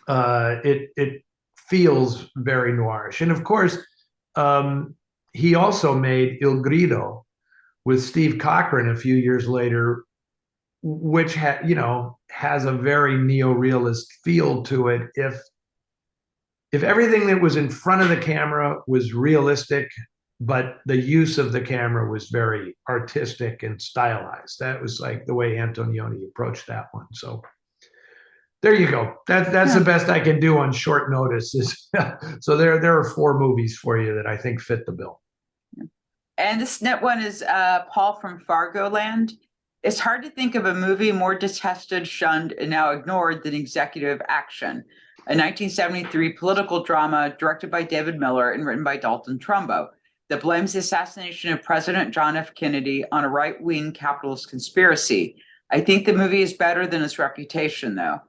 it feels very noirish. And of course, he also made Il Grido with Steve Cochran a few years later, which has a very neo-realist feel to it, if everything that was in front of the camera was realistic, but the use of the camera was very artistic and stylized. That was like the way Antonioni approached that one. So there you go. That's the best I can do on short notice. So there are 4 movies for you that I think fit the bill. And this net one is Paul from Fargo Land. It's hard to think of a movie more detested, shunned, and now ignored than Executive Action, a 1973 political drama directed by David Miller and written by Dalton Trumbo that blames the assassination of President John F. Kennedy on a right-wing capitalist conspiracy. I think the movie is better than its reputation, though.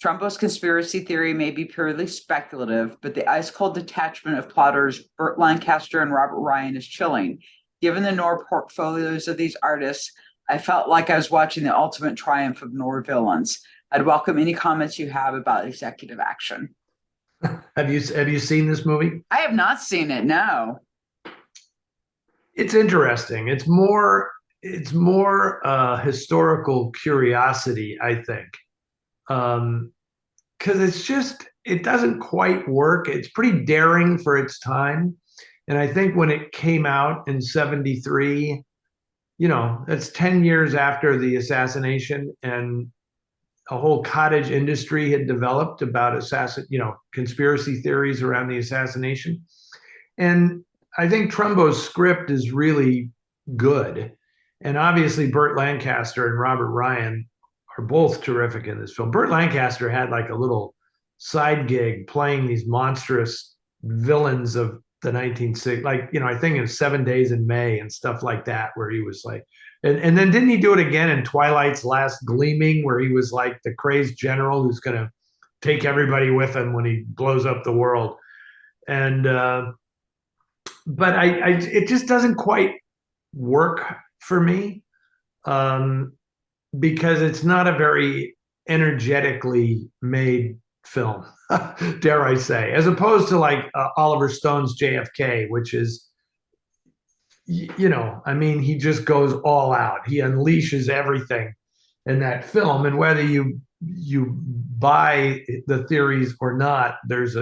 Trumbo's conspiracy theory may be purely speculative, but the ice-cold detachment of plotters Burt Lancaster and Robert Ryan is chilling. Given the Noir portfolios of these artists, I felt like I was watching the ultimate triumph of Noir villains. I'd welcome any comments you have about Executive Action. Have you seen this movie? I have not seen it, no. It's interesting. It's more historical curiosity, I think. Because it doesn't quite work. It's pretty daring for its time. And I think when it came out in 73, that's 10 years after the assassination, and a whole cottage industry had developed about conspiracy theories around the assassination. And I think Trumbo's script is really good. And obviously Burt Lancaster and Robert Ryan are both terrific in this film. Burt Lancaster had like a little side gig playing these monstrous villains of the 1960s, I think in 7 Days in May and stuff like that, where he was like, and then didn't he do it again in Twilight's Last Gleaming, where he was like the crazed general who's going to take everybody with him when he blows up the world. And, but it just doesn't quite work for me. Because it's not a very energetically made film, dare I say, as opposed to like Oliver Stone's JFK, which is, he just goes all out. He unleashes everything in that film. And whether you buy the theories or not, there's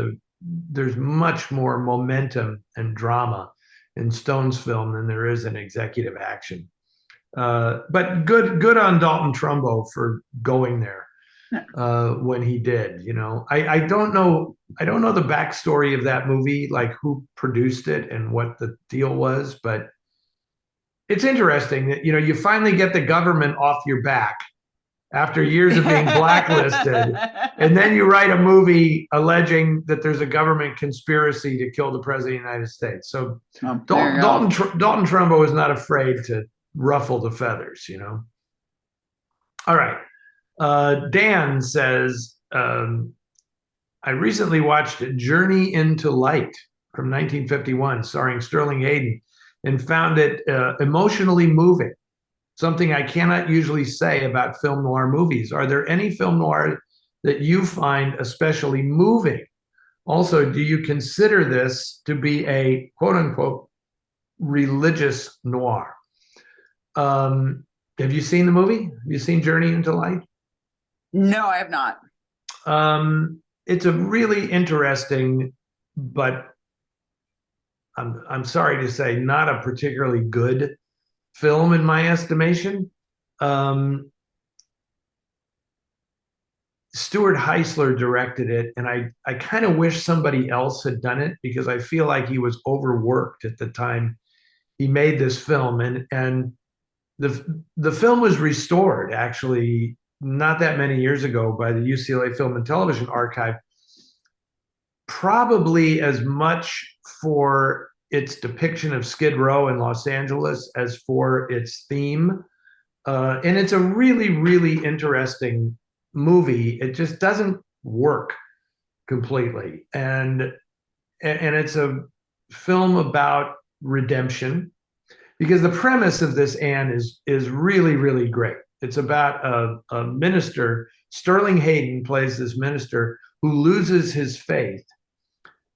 much more momentum and drama in Stone's film than there is in Executive Action. But good on Dalton Trumbo for going there when he did. I don't know the backstory of that movie, like who produced it and what the deal was, but it's interesting that you finally get the government off your back after years of being blacklisted, and then you write a movie alleging that there's a government conspiracy to kill the president of the United States. So Dalton Trumbo is not afraid to ruffle the feathers, All right. Dan says, I recently watched Journey into Light from 1951, starring Sterling Hayden, and found it emotionally moving, something I cannot usually say about film noir movies. Are there any film noir that you find especially moving? Also, do you consider this to be a quote unquote religious noir? Have you seen the movie? Have you seen Journey into Light? No, I have not. It's a really interesting, but I'm sorry to say, not a particularly good film in my estimation. Stuart Heisler directed it, and I kind of wish somebody else had done it, because I feel like he was overworked at the time he made this film. And the film was restored actually not that many years ago by the UCLA Film and Television Archive, probably as much for its depiction of Skid Row in Los Angeles as for its theme. And it's a really, really interesting movie. It just doesn't work completely. And it's a film about redemption, because the premise of this, Anne, is really, really great. It's about a minister. Sterling Hayden plays this minister who loses his faith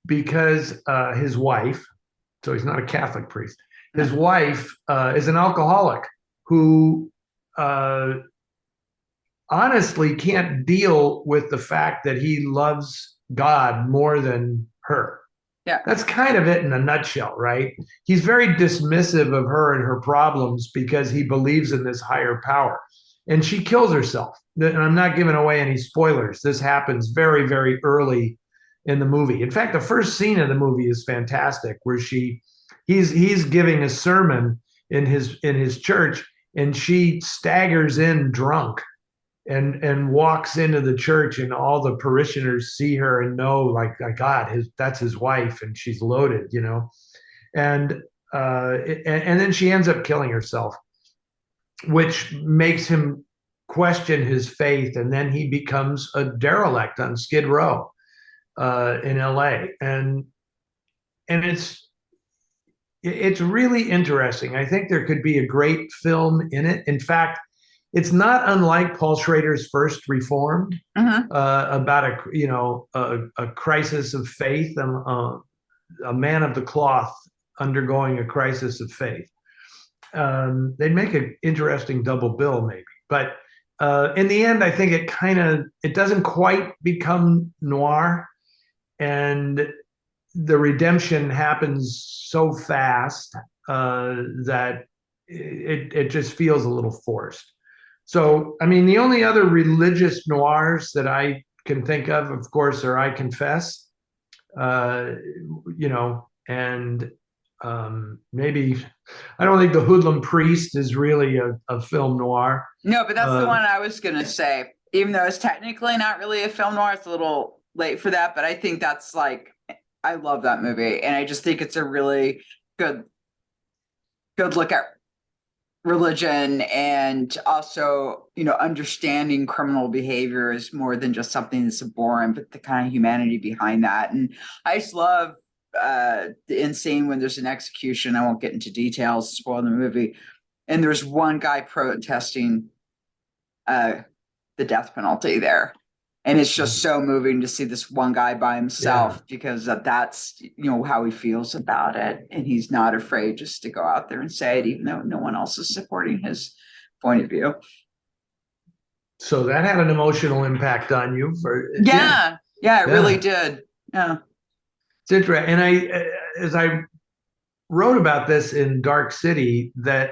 because his wife, so he's not a Catholic priest, his wife is an alcoholic who honestly can't deal with the fact that he loves God more than her. Yeah. That's kind of it in a nutshell, right? He's very dismissive of her and her problems because he believes in this higher power. And she kills herself. And I'm not giving away any spoilers. This happens very, very early in the movie. In fact, the first scene of the movie is fantastic, where he's giving a sermon in his church, and she staggers in drunk and walks into the church, and all the parishioners see her and know, like God, that's his wife, and she's loaded, and and then she ends up killing herself, which makes him question his faith, and then he becomes a derelict on Skid Row in LA, and it's really interesting. I think there could be a great film in it. In fact, it's not unlike Paul Schrader's first Reformed, about a crisis of faith, a man of the cloth undergoing a crisis of faith. They'd make an interesting double bill, maybe. But in the end, I think it doesn't quite become noir, and the redemption happens so fast that it just feels a little forced. So, I mean, the only other religious noirs that I can think of course, are I Confess, and maybe, I don't think The Hoodlum Priest is really a film noir. No, but that's the one I was going to say. Even though it's technically not really a film noir, it's a little late for that, but I think that's I love that movie, and I just think it's a really good look at religion, and also, understanding criminal behavior is more than just something that's abhorrent, but the kind of humanity behind that. And I just love the end scene when there's an execution. I won't get into details, spoil the movie. And there's one guy protesting the death penalty there. And it's just so moving to see this one guy by himself, because that's, how he feels about it. And he's not afraid just to go out there and say it, even though no one else is supporting his point of view. So that had an emotional impact on you. It really did. Yeah. It's interesting. And as I wrote about this in Dark City, that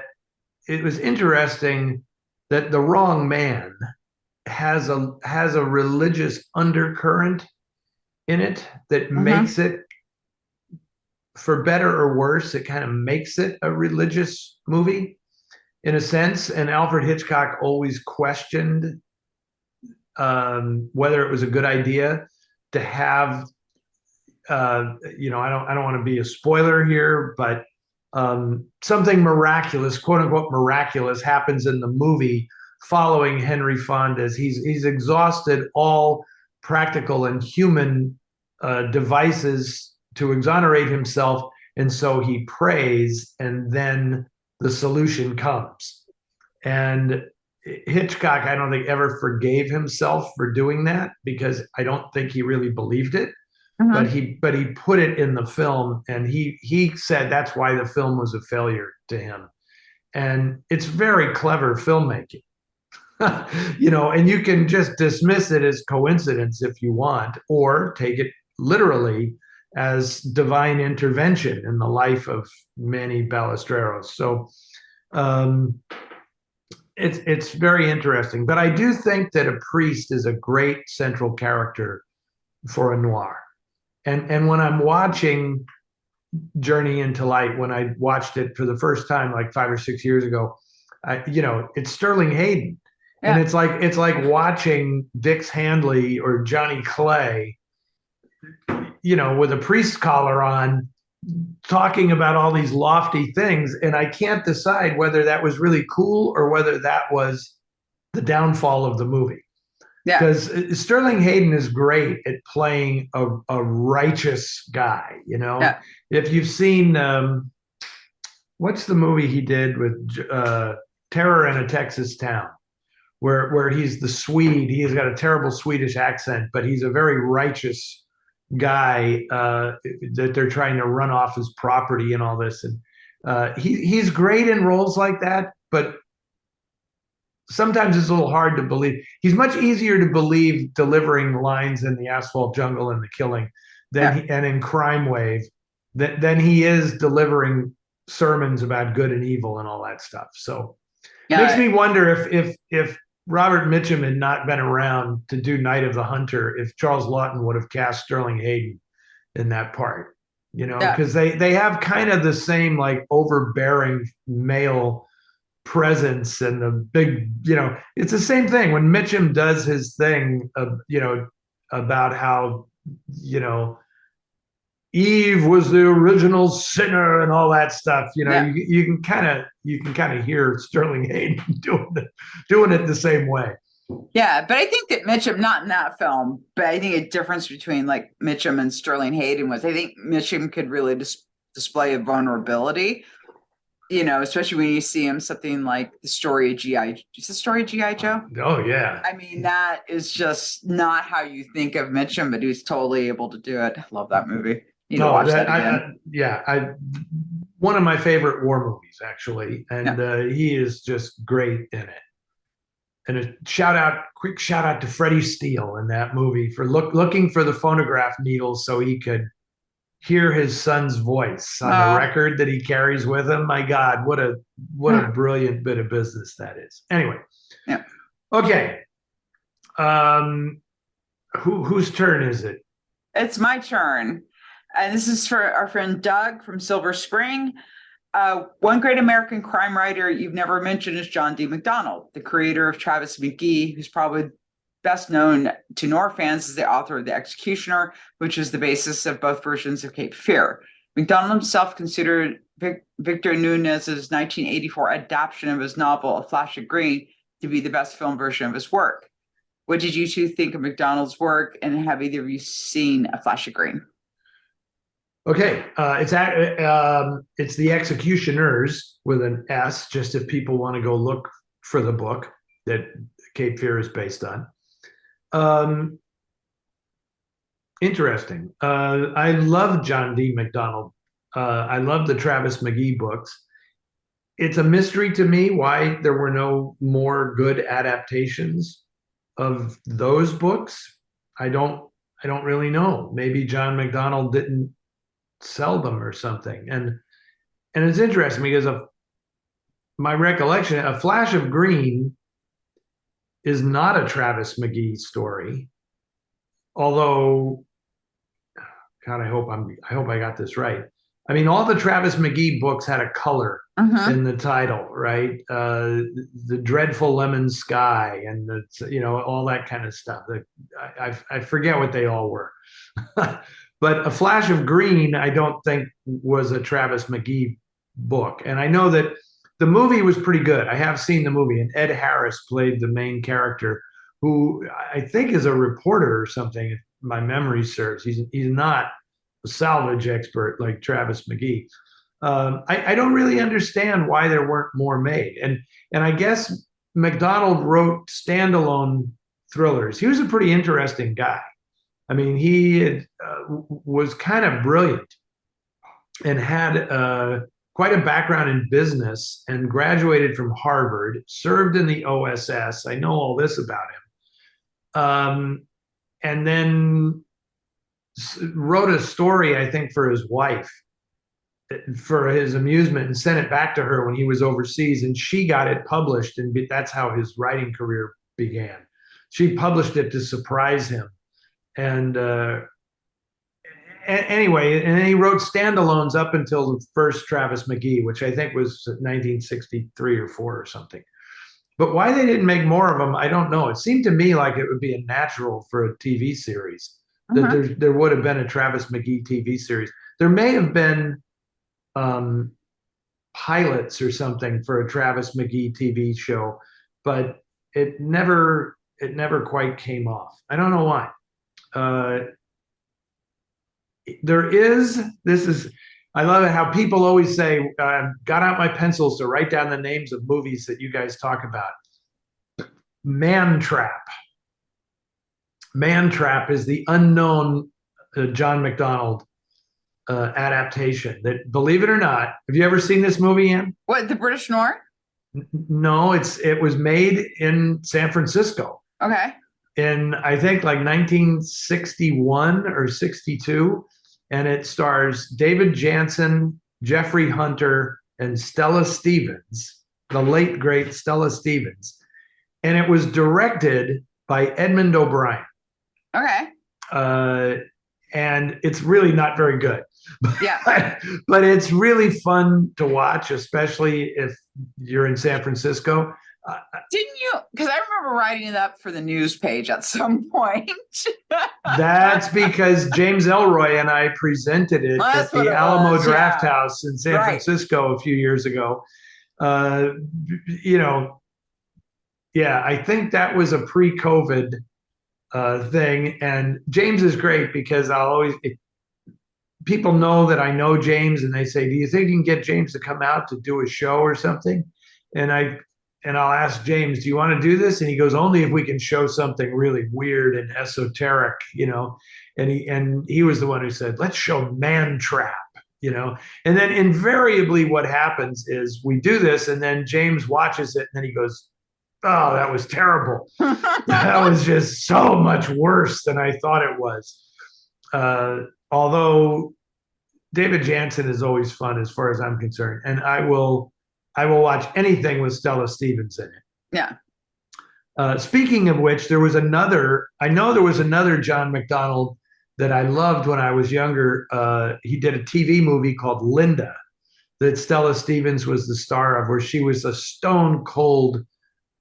it was interesting that The Wrong Man has a religious undercurrent in it that makes it, for better or worse, it kind of makes it a religious movie in a sense. And Alfred Hitchcock always questioned whether it was a good idea to have, I don't want to be a spoiler here, but something miraculous, quote unquote miraculous, happens in the movie following Henry Fonda's. He's exhausted all practical and human devices to exonerate himself, and so he prays, and then the solution comes. And Hitchcock, I don't think, ever forgave himself for doing that, because I don't think he really believed it. But he put it in the film, and he said that's why the film was a failure to him. And it's very clever filmmaking. And you can just dismiss it as coincidence if you want, or take it literally as divine intervention in the life of Manny Ballesteros. So it's very interesting. But I do think that a priest is a great central character for a noir. And when I'm watching Journey into Light, when I watched it for the first time like 5 or 6 years ago, it's Sterling Hayden. Yeah. And it's like watching Dix Handley or Johnny Clay, with a priest collar on, talking about all these lofty things. And I can't decide whether that was really cool or whether that was the downfall of the movie. Yeah. Because Sterling Hayden is great at playing a righteous guy, Yeah. If you've seen, what's the movie he did with Terror in a Texas Town? Where he's the Swede. He's got a terrible Swedish accent, but he's a very righteous guy that they're trying to run off his property and all this. And he's great in roles like that. But sometimes it's a little hard to believe. He's much easier to believe delivering lines in The Asphalt Jungle and The Killing and in Crime Wave than he is delivering sermons about good and evil and all that stuff. So makes me wonder if Robert Mitchum had not been around to do Night of the Hunter, if Charles Lawton would have cast Sterling Hayden in that part, because they have kind of the same like overbearing male presence and the big, it's the same thing when Mitchum does his thing, about how, Eve was the original sinner and all that stuff. You can kind of hear Sterling Hayden doing it the same way. Yeah, but I think that Mitchum, not in that film, but I think a difference between like Mitchum and Sterling Hayden was I think Mitchum could really display a vulnerability, especially when you see him something like the story of G.I. Is the story of G.I. Joe? Oh, yeah. I mean, that is just not how you think of Mitchum, but he's totally able to do it. I love that movie. Watch that again. One of my favorite war movies, actually, and he is just great in it. And a quick shout out to Freddie Steele in that movie for looking for the phonograph needles so he could hear his son's voice on the record that he carries with him. My God, what a brilliant bit of business that is. Anyway, okay. Whose turn is it? It's my turn. And this is for our friend Doug from Silver Spring. One great American crime writer you've never mentioned is John D. MacDonald, the creator of Travis McGee, who's probably best known to Noir fans as the author of The Executioner, which is the basis of both versions of Cape Fear. MacDonald himself considered Victor Nunez's 1984 adaptation of his novel, A Flash of Green, to be the best film version of his work. What did you two think of MacDonald's work, and have either of you seen A Flash of Green? Okay, it's The Executioners with an S, just if people want to go look for the book that Cape Fear is based on. Interesting. I love John D. MacDonald. I love the Travis McGee books. It's a mystery to me why there were no more good adaptations of those books. I don't really know. Maybe John MacDonald didn't sell them or something. And it's interesting because of my recollection, A Flash of Green is not a Travis McGee story. Although, God, I hope I got this right. I mean, all the Travis McGee books had a color in the title, right? The Dreadful Lemon Sky and all that kind of stuff. I forget what they all were. But A Flash of Green, I don't think was a Travis McGee book. And I know that the movie was pretty good. I have seen the movie, and Ed Harris played the main character, who I think is a reporter or something, if my memory serves. He's not a salvage expert like Travis McGee. I don't really understand why there weren't more made. And I guess MacDonald wrote standalone thrillers. He was a pretty interesting guy. I mean, he was kind of brilliant and had quite a background in business and graduated from Harvard, served in the OSS. I know all this about him. And then wrote a story, I think, for his wife for his amusement and sent it back to her when he was overseas. And she got it published, and that's how his writing career began. She published it to surprise him. And anyway, and then he wrote standalones up until the first Travis McGee, which I think was 1963 or 4 or something. But why they didn't make more of them, I don't know. It seemed to me like it would be a natural for a TV series, that there would have been a Travis McGee TV series. There may have been pilots or something for a Travis McGee TV show, but it never quite came off. I don't know why. I love it how people always say, got out my pencils to write down the names of movies that you guys talk about. Man Trap. Man Trap is the unknown John MacDonald adaptation that, believe it or not, have you ever seen this movie, Ann? What, the British Noir? No, it was made in San Francisco Okay. in I think like 1961 or 62, and it stars David Jansen, Jeffrey Hunter, and Stella Stevens, the late great Stella Stevens, and it was directed by Edmund O'Brien. Okay. Uh, and it's really not very good. Yeah. But it's really fun to watch, especially if you're in San Francisco. Didn't you? Because I remember writing it up for the news page at some point. That's because James Elroy and I presented it at the Alamo Draft House in San Francisco a few years ago. You know, yeah, I think that was a pre-COVID thing. And James is great because people know that I know James, and they say, "Do you think you can get James to come out to do a show or something?" And I'll ask James, "Do you want to do this?" And he goes, "Only if we can show something really weird and esoteric, you know." And he was the one who said, "Let's show Man Trap." You know, and then invariably what happens is we do this, and then James watches it, and then he goes, "Oh, that was terrible. That was just so much worse than I thought it was." Although David Jansen is always fun as far as I'm concerned, and I will watch anything with Stella Stevens in it. Yeah. Speaking of which, there was another. I know there was another John MacDonald that I loved when I was younger. He did a TV movie called Linda that Stella Stevens was the star of, where she was a stone cold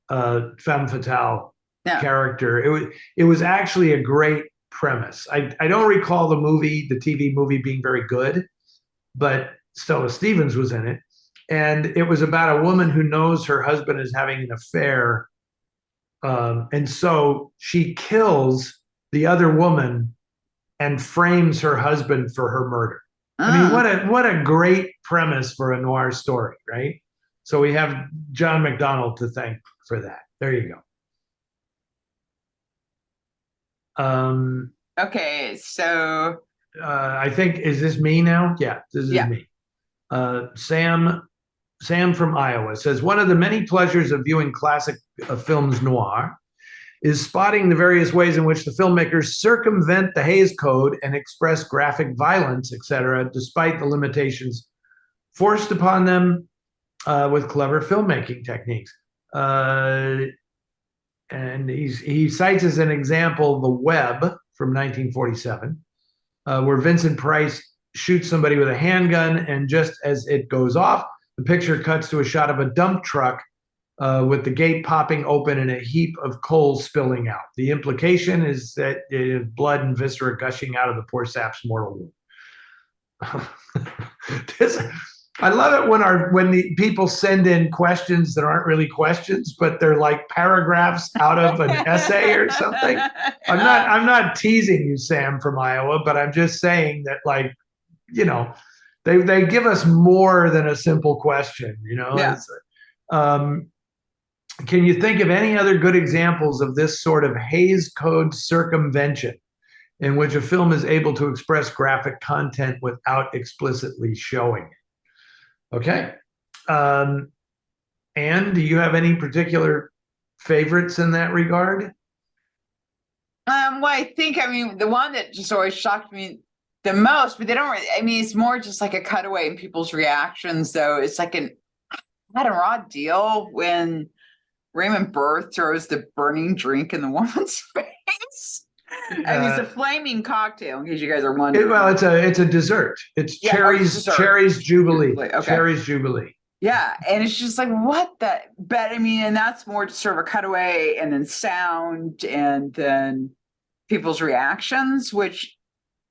femme fatale character. It was actually a great premise. I don't recall the TV movie being very good, but Stella Stevens was in it. And it was about a woman who knows her husband is having an affair. And so she kills the other woman and frames her husband for her murder. I mean, what a great premise for a noir story, right? So we have John MacDonald to thank for that. There you go. Okay, so I think, is this me now? Yeah, this is me. Sam from Iowa says, one of the many pleasures of viewing classic films noir is spotting the various ways in which the filmmakers circumvent the Hays Code and express graphic violence, etc., despite the limitations forced upon them with clever filmmaking techniques. And he cites as an example The Web from 1947, where Vincent Price shoots somebody with a handgun, and just as it goes off, the picture cuts to a shot of a dump truck with the gate popping open and a heap of coal spilling out. The implication is that it is blood and viscera gushing out of the poor sap's mortal wound. I love it when the people send in questions that aren't really questions, but they're like paragraphs out of an essay or something. I'm not teasing you, Sam from Iowa, but I'm just saying that, like, you know, they give us more than a simple question, you know. Yeah. Can you think of any other good examples of this sort of Hays Code circumvention in which a film is able to express graphic content without explicitly showing it? Okay. Anne, do you have any particular favorites in that regard? Well, I mean, the one that just always shocked me the most, but they don't really, I mean, it's more just like a cutaway in people's reactions, though. It's like not a raw deal when Raymond Burr throws the burning drink in the woman's face. I mean, it's a flaming cocktail, in case you guys are wondering. Well, it's a dessert. It's cherries Jubilee. Okay. Cherries Jubilee. Yeah, and it's just like, what the? But I mean, and that's more just sort of a cutaway, and then sound, and then people's reactions, which,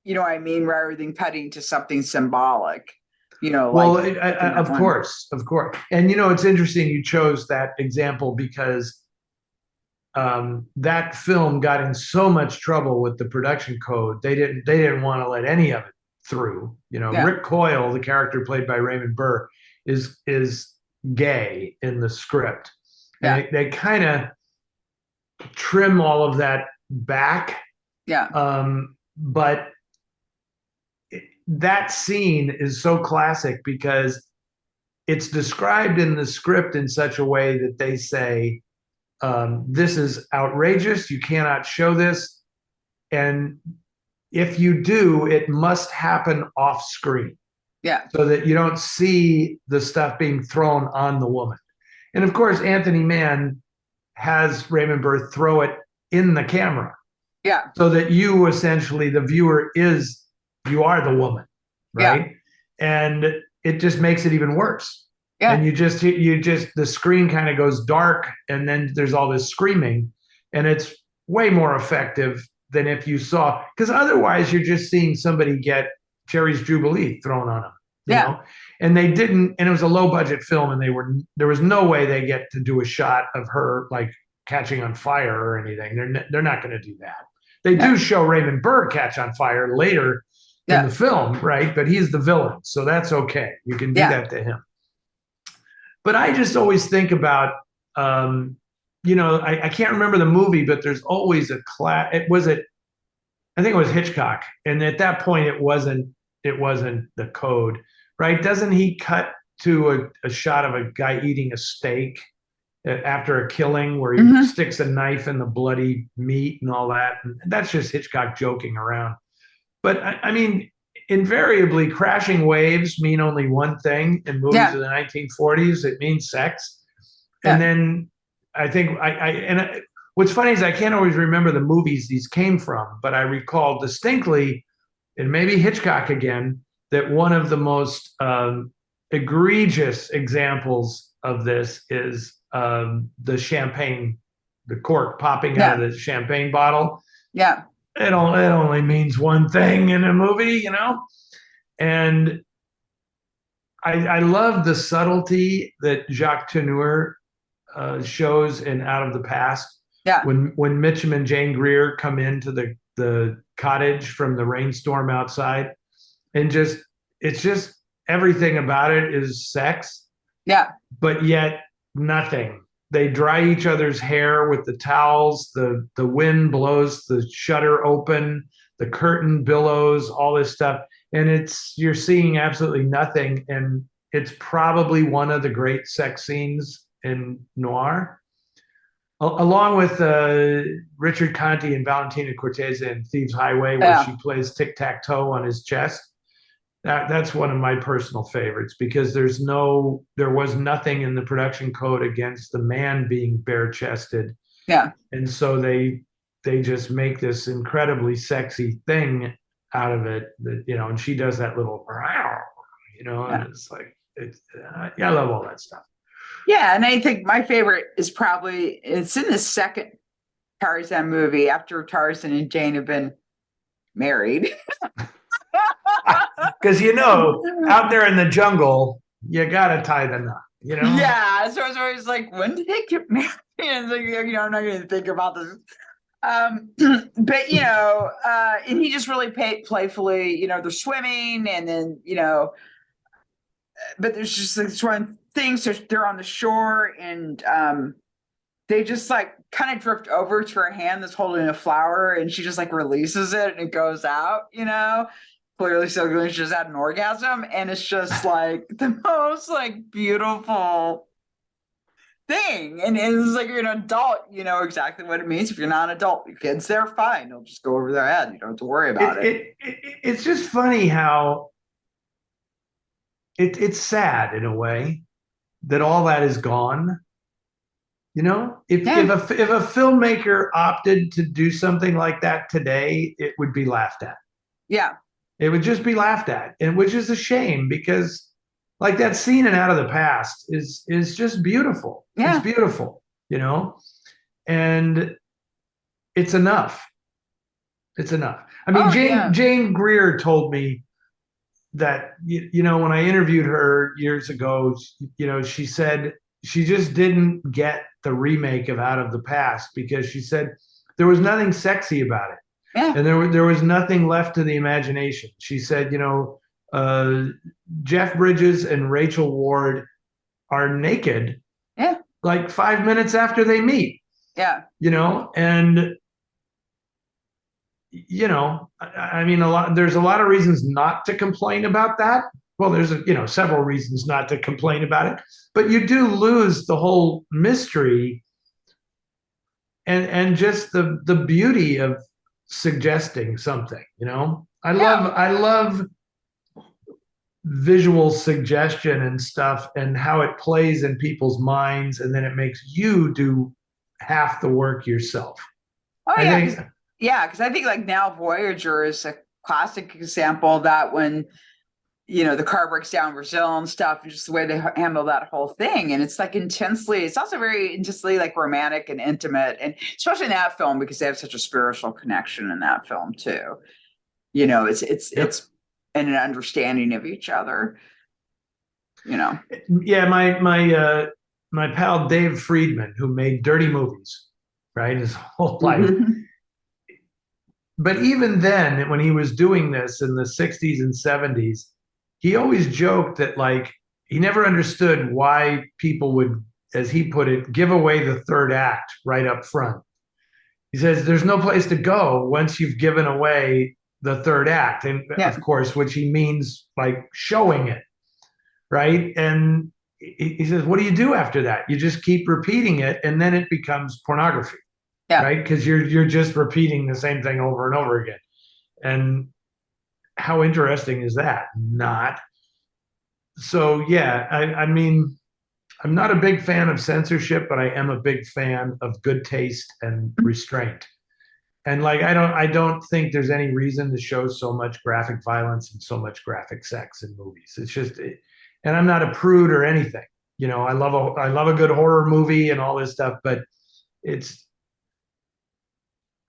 you know what I mean, rather than cutting to something symbolic. You know, well, like, of course. And, you know, it's interesting you chose that example because that film got in so much trouble with the production code. They didn't want to let any of it through. You know, yeah. Rick Coyle, the character played by Raymond Burr, is gay in the script. Yeah. And they kind of trim all of that back. Yeah. But that scene is so classic because it's described in the script in such a way that they say, this is outrageous. You cannot show this. And if you do, it must happen off screen. Yeah. So that you don't see the stuff being thrown on the woman. And of course, Anthony Mann has Raymond Burr throw it in the camera. Yeah. So that you essentially, the viewer you are the woman, right? Yeah. And it just makes it even worse. Yeah. And you just, the screen kind of goes dark and then there's all this screaming and it's way more effective than if you saw, because otherwise you're just seeing somebody get Cherry's Jubilee thrown on them. You know? And they didn't, and it was a low budget film and there was no way they get to do a shot of her like catching on fire or anything. They're not going to do that. They do show Raymond Burr catch on fire later in the film, right? But he's the villain, so that's okay. You can do that to him. But I just always think about, you know, I can't remember the movie, but there's always a class. I think it was Hitchcock, and at that point, it wasn't the code, right? Doesn't he cut to a shot of a guy eating a steak after a killing where he sticks a knife in the bloody meat and all that? And that's just Hitchcock joking around. But I mean, invariably, crashing waves mean only one thing in movies of the 1940s. It means sex. And then I think what's funny is I can't always remember the movies these came from, but I recall distinctly, and maybe Hitchcock again, that one of the most egregious examples of this is the champagne, the cork popping out of the champagne bottle. Yeah. It only means one thing in a movie, you know? And I love the subtlety that Jacques Tourneur shows in Out of the Past. Yeah. When Mitchum and Jane Greer come into the cottage from the rainstorm outside, and it's just everything about it is sex. Yeah. But yet nothing. They dry each other's hair with the towels. The wind blows the shutter open. The curtain billows. All this stuff, and you're seeing absolutely nothing. And it's probably one of the great sex scenes in noir, along with Richard Conte and Valentina Cortese in Thieves Highway, where she plays tic-tac-toe on his chest. That's one of my personal favorites because there was nothing in the production code against the man being bare-chested. Yeah. And so they just make this incredibly sexy thing out of it, that, you know, and she does that little, you know, and it's like, I love all that stuff. Yeah, and I think my favorite is it's in the second Tarzan movie after Tarzan and Jane have been married. Because, you know, out there in the jungle, you got to tie the knot, you know? Yeah, so it's always like, when did they get married? And it's like, you know, I'm not going to think about this. But, you know, and he just really playfully, you know, they're swimming and then, you know, but there's just this one thing. So they're on the shore and they just like kind of drift over to her hand that's holding a flower and she just like releases it and it goes out, you know, clearly so she just had an orgasm. And it's just like the most like beautiful thing. And it's like, you're an adult, you know exactly what it means. If you're not an adult, your kid's there, fine. It'll just go over their head. You don't have to worry about it. It's just funny how it's sad in a way that all that is gone. You know, if a filmmaker opted to do something like that today, it would be laughed at. Yeah. It would just be laughed at, and which is a shame because like that scene in Out of the Past is just beautiful. Yeah. It's beautiful, you know, and it's enough. It's enough. I mean, Jane Greer told me that, you know, when I interviewed her years ago, you know, she said she just didn't get the remake of Out of the Past because she said there was nothing sexy about it. Yeah. And there was nothing left to the imagination. She said, you know, Jeff Bridges and Rachel Ward are naked like 5 minutes after they meet. Yeah. You know, and you know, I mean, there's a lot of reasons not to complain about that, well, there's several reasons not to complain about it, but you do lose the whole mystery and just the beauty of suggesting something. I love visual suggestion and stuff and how it plays in people's minds, and then it makes you do half the work yourself. Oh I yeah, think because I think like now Voyager is a classic example of that when the car breaks down in Brazil and stuff, and just the way they handle that whole thing. And it's like it's also very intensely like romantic and intimate, and especially in that film because they have such a spiritual connection in that film too. It's and an understanding of each other. Yeah, my pal Dave Friedman, who made dirty movies, right, his whole life. But even then, when he was doing this in the 60s and 70s, he always joked that like he never understood why people would, as he put it, give away the third act right up front. He says there's no place to go once you've given away the third act. And of course, which he means like showing it, right? And he says, what do you do after that? You just keep repeating it, and then it becomes pornography, right? Because you're just repeating the same thing over and over again. And how interesting is that? Not. So yeah, I mean, I'm not a big fan of censorship, but I am a big fan of good taste and restraint. And like I don't think there's any reason to show so much graphic violence and so much graphic sex in movies. It's just, and I'm not a prude or anything. I love a good horror movie and all this stuff, but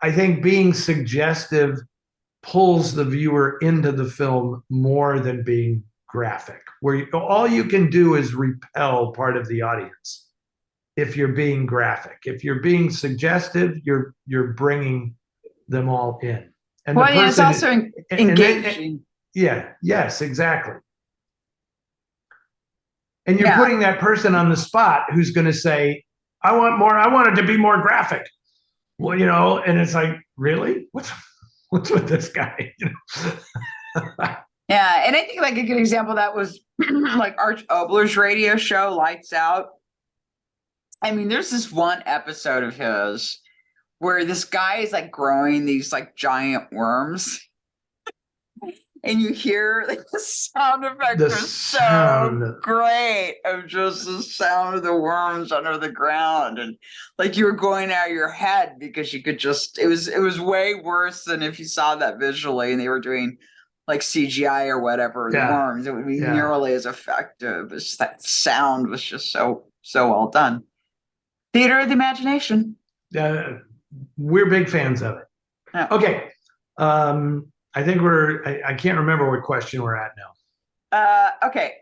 I think being suggestive pulls the viewer into the film more than being graphic, where all you can do is repel part of the audience. If you're being graphic, if you're being suggestive, you're bringing them all in. And it's also engaging. Yes, exactly. And you're putting that person on the spot who's going to say, I want more, I want it to be more graphic. Well, and it's like, really? What's with this guy? Yeah, and I think like a good example of that was like Arch Obler's radio show, Lights Out. I mean, there's this one episode of his where this guy is like growing these like giant worms. And you hear like the sound effects are so great of just the sound of the worms under the ground, and like you were going out of your head because you could just it was way worse than if you saw that visually and they were doing like CGI or whatever. The worms, it would be nearly as effective. It's just that sound was just so well done. Theater of the imagination. We're big fans of it. Yeah. Okay. I think I can't remember what question we're at now. Okay.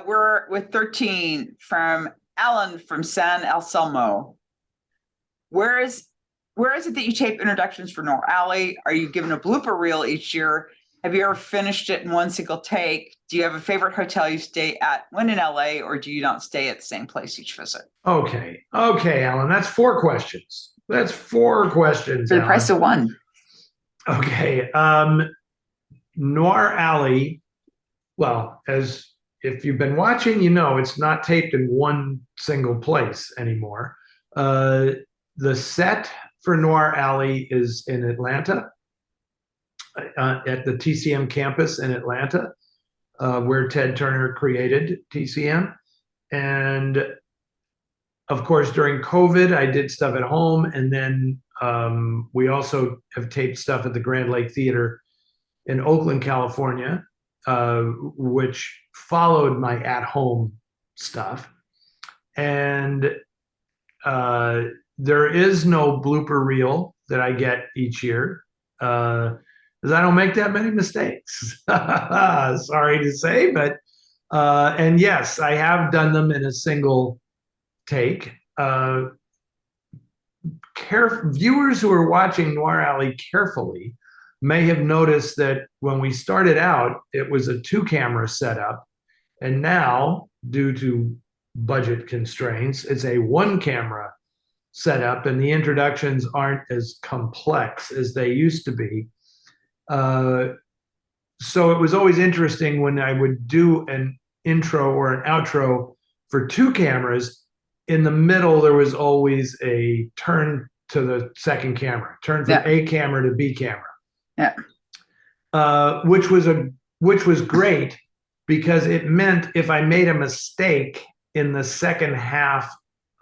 We're with 13 from Alan from San Anselmo. Where is it that you tape introductions for Noir Alley? Are you given a blooper reel each year? Have you ever finished it in one single take? Do you have a favorite hotel you stay at when in LA, or do you not stay at the same place each visit? Okay, Alan, that's 4 questions. For the price of one. Okay. Noir Alley, well, as if you've been watching, it's not taped in one single place anymore. The set for Noir Alley is in Atlanta, at the TCM campus in Atlanta, where Ted Turner created TCM. And of course, during COVID, I did stuff at home. And then we also have taped stuff at the Grand Lake Theater in Oakland, California, which followed my at-home stuff. And there is no blooper reel that I get each year, because I don't make that many mistakes. Sorry to say, but and yes, I have done them in a single take. Viewers who are watching Noir Alley carefully may have noticed that when we started out, it was a 2-camera setup, and now, due to budget constraints, it's a 1-camera setup, and the introductions aren't as complex as they used to be. so it was always interesting when I would do an intro or an outro for two cameras. In the middle, there was always a turn to the second camera, turn from Yeah. A camera to B camera. Yeah. Which was great because it meant if I made a mistake in the second half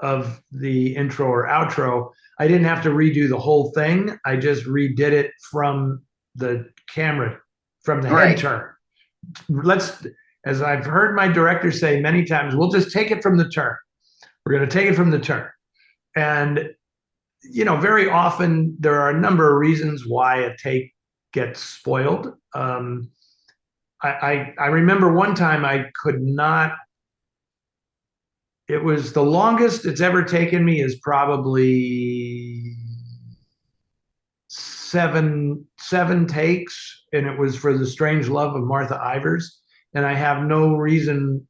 of the intro or outro, I didn't have to redo the whole thing. I just redid it from the camera, from the head turn. As I've heard my director say many times, we'll just take it from the turn. We're going to take it from the turn. And, very often there are a number of reasons why a take gets spoiled. I remember one time I could not. It was the longest it's ever taken me is probably seven takes, and it was for The Strange Love of Martha Ivers. And I have no reason,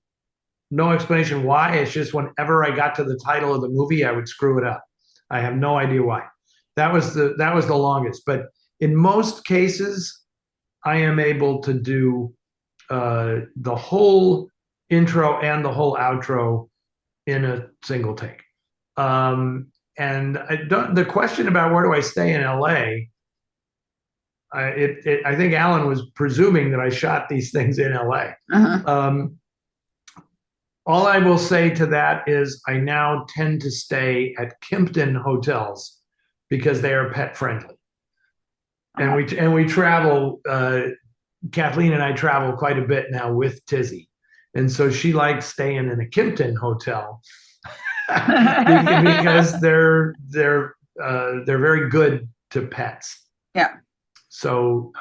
no explanation why. It's just whenever I got to the title of the movie, I would screw it up. I have no idea why. That was the longest. But in most cases, I am able to do the whole intro and the whole outro in a single take. And the question about where do I stay in LA, I think Alan was presuming that I shot these things in LA. Uh-huh. All I will say to that is I now tend to stay at Kimpton hotels because they are pet friendly. And we travel, Kathleen and I travel quite a bit now with Tizzy. And so she likes staying in a Kimpton hotel because they're very good to pets. Yeah. So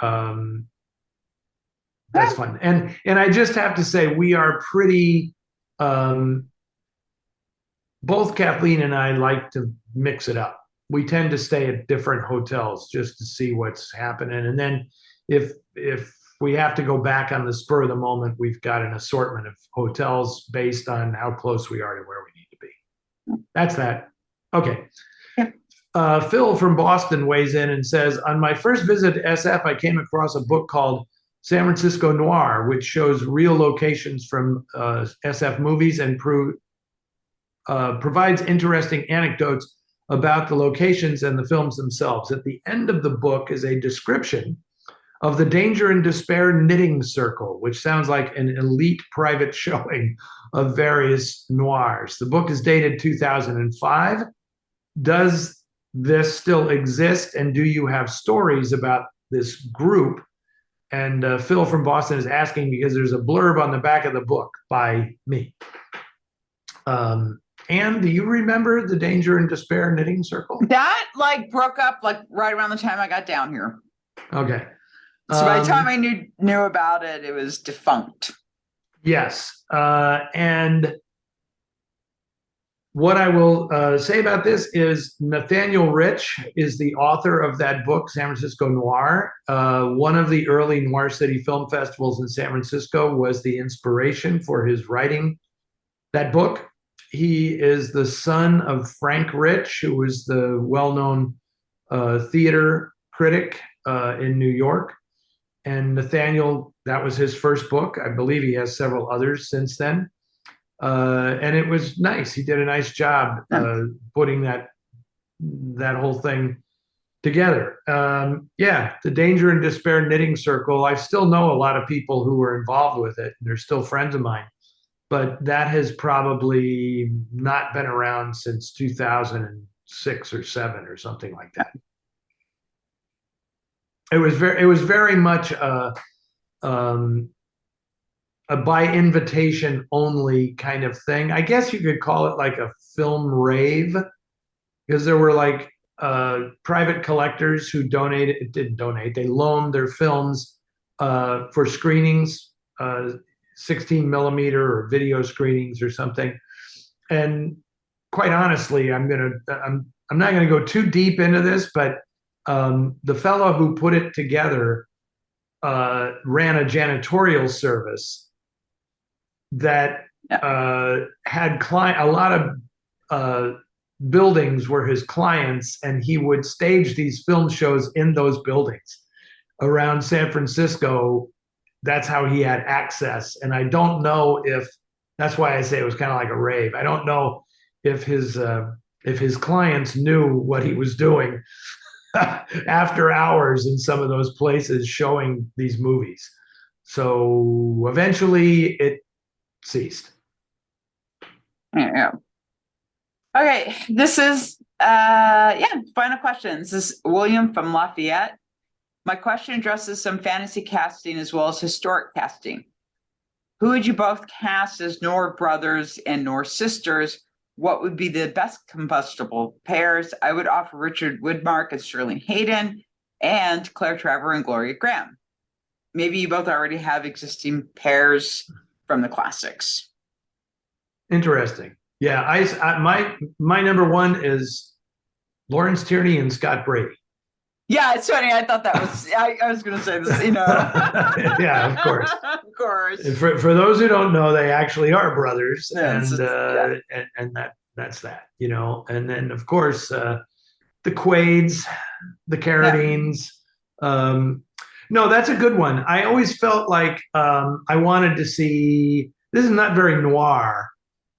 that's fun. And I just have to say we are pretty. Both Kathleen and I like to mix it up. We tend to stay at different hotels just to see what's happening, and then if we have to go back on the spur of the moment, we've got an assortment of hotels based on how close we are to where we need to be. That's that. Okay. Yeah. Phil from Boston weighs in and says, on my first visit to SF, I came across a book called San Francisco Noir, which shows real locations from SF movies and provides interesting anecdotes about the locations and the films themselves. At the end of the book is a description of the Danger and Despair Knitting Circle, which sounds like an elite private showing of various noirs. The book is dated 2005. Does this still exist? And do you have stories about this group? And Phil from Boston is asking because there's a blurb on the back of the book by me. Anne, do you remember the Danger and Despair Knitting Circle? That broke up right around the time I got down here. Okay. So by the time I knew about it, it was defunct. Yes. And what I will say about this is Nathaniel Rich is the author of that book, San Francisco Noir. One of the early Noir City film festivals in San Francisco was the inspiration for his writing that book. He is the son of Frank Rich, who was the well-known theater critic in New York. And Nathaniel, that was his first book. I believe he has several others since then. And it was nice. He did a nice job putting that whole thing together. Yeah, the Danger and Despair Knitting Circle. I still know a lot of people who were involved with it. They're still friends of mine. But that has probably not been around since 2006 or 7 or something like that. It was very much a by invitation only kind of thing. I guess you could call it like a film rave, because there were private collectors who didn't donate, they loaned their films for screenings, 16 millimeter or video screenings or something. And quite honestly, I'm not gonna go too deep into this, but the fellow who put it together ran a janitorial service that had a lot of buildings were his clients, and he would stage these film shows in those buildings around San Francisco that's how he had access. And I don't know if that's why I say it was kind of like a rave. I don't know if his clients knew what he was doing after hours in some of those places showing these movies. So eventually it ceased. Yeah. Okay, this is final questions. This is William from Lafayette. My question addresses some fantasy casting as well as historic casting. Who would you both cast as Noir brothers and Noir sisters? What would be the best combustible pairs? I would offer Richard Widmark and Sterling Hayden and Claire Trevor and Gloria Graham. Maybe you both already have existing pairs from the classics. Interesting. Yeah, my number one is Lawrence Tierney and Scott Brady. Yeah, it's funny. I thought that was. I was going to say this. Yeah, of course. Of course. For those who don't know, they actually are brothers, Yes, and that's that. And then of course the Quaids, the Carradines. No, that's a good one. I always felt like I wanted to see. This is not very noir.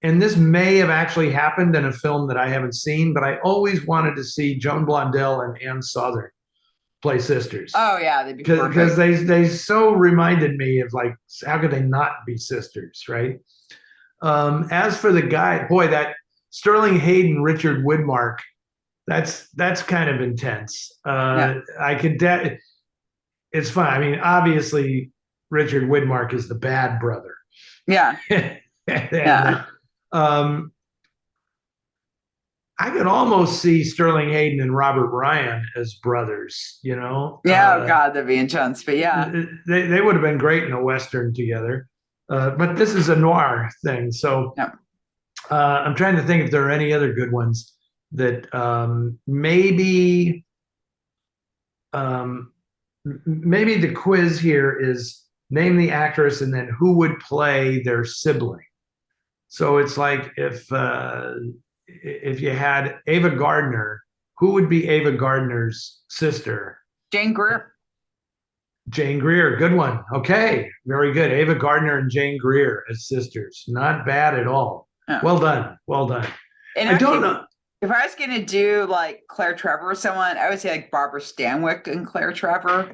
And this may have actually happened in a film that I haven't seen, but I always wanted to see Joan Blondell and Ann Sothern play sisters. Oh yeah, they'd be because they so reminded me of like, how could they not be sisters, right? As for the guy, boy, that Sterling Hayden, Richard Widmark, that's kind of intense. I could. It's fun. I mean, obviously, Richard Widmark is the bad brother. Yeah. Yeah. I could almost see Sterling Hayden and Robert Ryan as brothers, Yeah, oh God, that'd be intense. But yeah. They would have been great in a Western together. But this is a noir thing. So I'm trying to think if there are any other good ones that maybe the quiz here is name the actress and then who would play their sibling. So it's like if you had Ava Gardner, who would be Ava Gardner's sister? Jane Greer. Jane Greer, good one. Okay, very good. Ava Gardner and Jane Greer as sisters. Not bad at all. Oh. Well done. Well done. And I don't know. If I was going to do like Claire Trevor or someone, I would say like Barbara Stanwyck and Claire Trevor.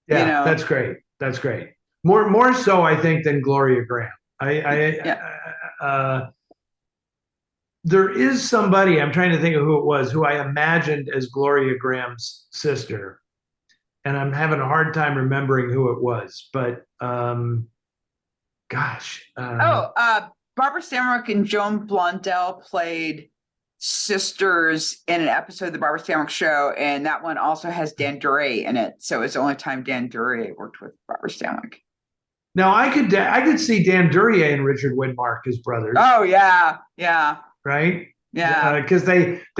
Yeah, that's great. That's great. More so, I think, than Gloria Graham. There is somebody, I'm trying to think of who it was, who I imagined as Gloria Graham's sister. And I'm having a hard time remembering who it was. But, gosh. Barbara Stanwyck and Joan Blondell played sisters in an episode of the Barbara Stanwyck Show. And that one also has Dan Duryea in it. So it's the only time Dan Duryea worked with Barbara Stanwyck. Now, I could see Dan Duryea and Richard Widmark as brothers. Oh, yeah. Yeah. Right? Yeah. Because they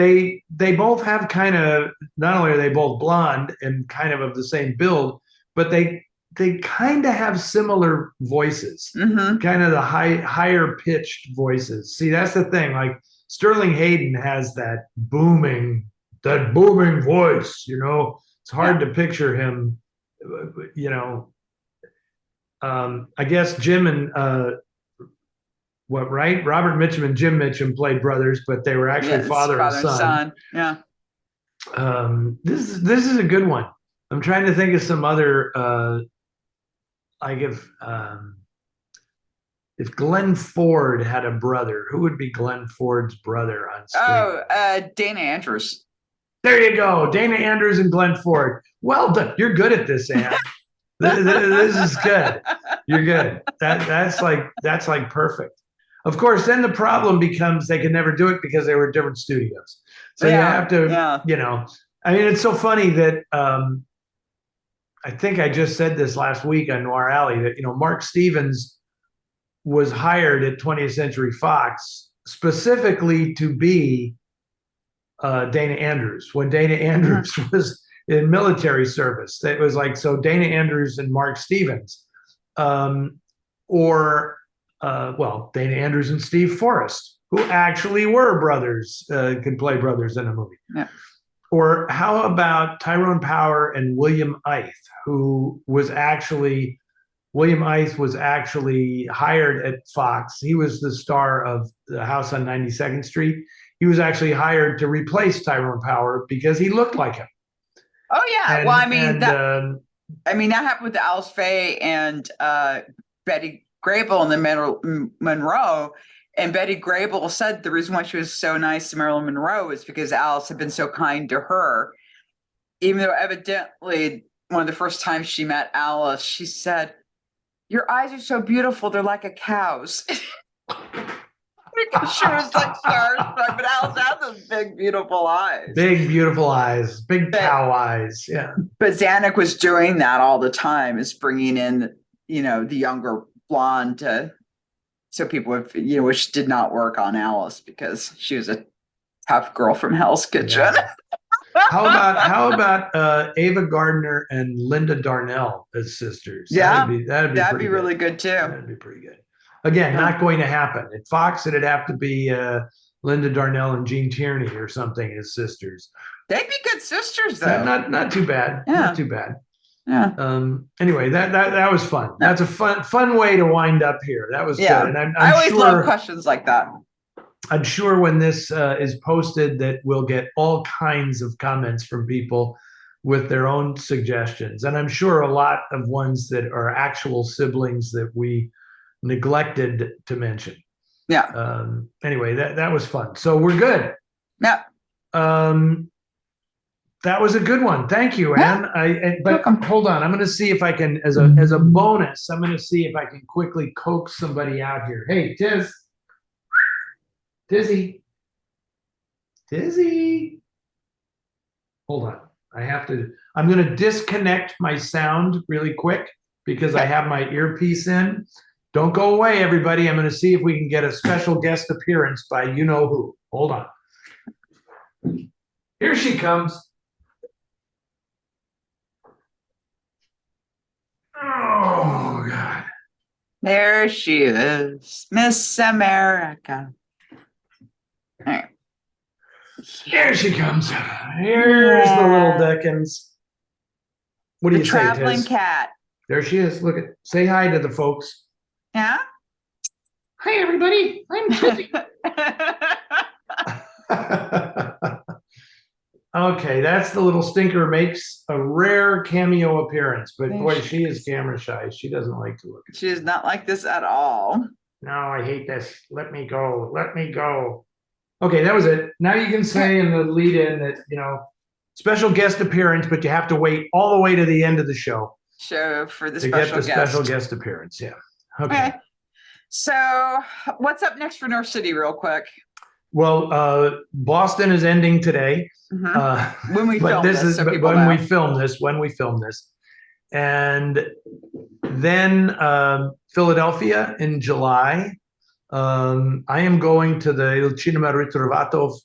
both have kind of, not only are they both blonde and kind of the same build, but they kind of have similar voices, kind of the higher pitched voices. See, that's the thing. Like Sterling Hayden has that booming voice, it's hard to picture him, I guess Jim and Robert Mitchum and Jim Mitchum played brothers, but they were actually father and son. Yeah. This is a good one. I'm trying to think of some other like if Glenn Ford had a brother, who would be Glenn Ford's brother on screen? Dana Andrews. There you go. Dana Andrews and Glenn Ford. Well done. You're good at this, Ann. This is good. You're good. That's like perfect. Of course, then the problem becomes they could never do it because they were different studios. So you have to, I mean, it's so funny that I think I just said this last week on Noir Alley that, Mark Stevens was hired at 20th Century Fox specifically to be Dana Andrews when Dana Andrews was in military service. It was like, so Dana Andrews and Mark Stevens, Dana Andrews and Steve Forrest, who actually were brothers, could play brothers in a movie. Yeah. Or how about Tyrone Power and William Ith, who was actually William Ice was actually hired at Fox. He was the star of The House on 92nd Street. He was actually hired to replace Tyrone Power because he looked like him. Oh yeah. And, Well, I mean and that happened with Alice Faye and Betty Grable and then Monroe. And Betty Grable said the reason why she was so nice to Marilyn Monroe is because Alice had been so kind to her. Even though evidently one of the first times she met Alice, she said, "Your eyes are so beautiful, they're like a cow's." Because she was like starstruck, but Alice had those big, beautiful eyes. Big, beautiful eyes, big cow eyes. Yeah. But Zanuck was doing that all the time, is bringing in, the younger blonde so people would, which did not work on Alice because she was a tough girl from Hell's Kitchen. Yeah. How about Ava Gardner and Linda Darnell as sisters? Yeah, that'd be really good too. That'd be pretty good. Again, not going to happen. At Fox, it'd have to be Linda Darnell and Gene Tierney or something as sisters. They'd be good sisters, though. Not too bad. Yeah. Not too bad. Yeah. Anyway, that was fun. Yeah. That's a fun way to wind up here. That was good. And I always love questions like that. I'm sure when this is posted that we'll get all kinds of comments from people with their own suggestions. And I'm sure a lot of ones that are actual siblings that we neglected to mention. Yeah. Anyway, that was fun. So we're good. Yeah. That was a good one. Thank you, Anne. But hold on, I'm going to see if I can, as a bonus, I'm going to see if I can quickly coax somebody out here. Hey, Tizzy. Hold on. I'm going to disconnect my sound really quick because I have my earpiece in. Don't go away, everybody. I'm going to see if we can get a special guest appearance by you-know-who. Hold on. Here she comes. Oh, God. There she is, Miss America. All right. Here she comes. Here's the little Dickens. What do you say, traveling Tiz? cat. There she is. Look at. Say hi to the folks. Yeah. Hi, everybody. I'm Tizzy. Okay, that's the little stinker. Makes a rare cameo appearance, but boy, she is camera shy. She doesn't like to look at She is not like this at all. No, I hate this. Let me go. Let me go. Okay, that was it. Now you can say in the lead in that, special guest appearance, but you have to wait all the way to the end of the show. For the to special get the guest. special guest appearance. Yeah. Okay. So what's up next for North City real quick? Well, Boston is ending today. Mm-hmm. When we film this, when we film this. And then Philadelphia in July. I am going to the Il Cinema Ritrovato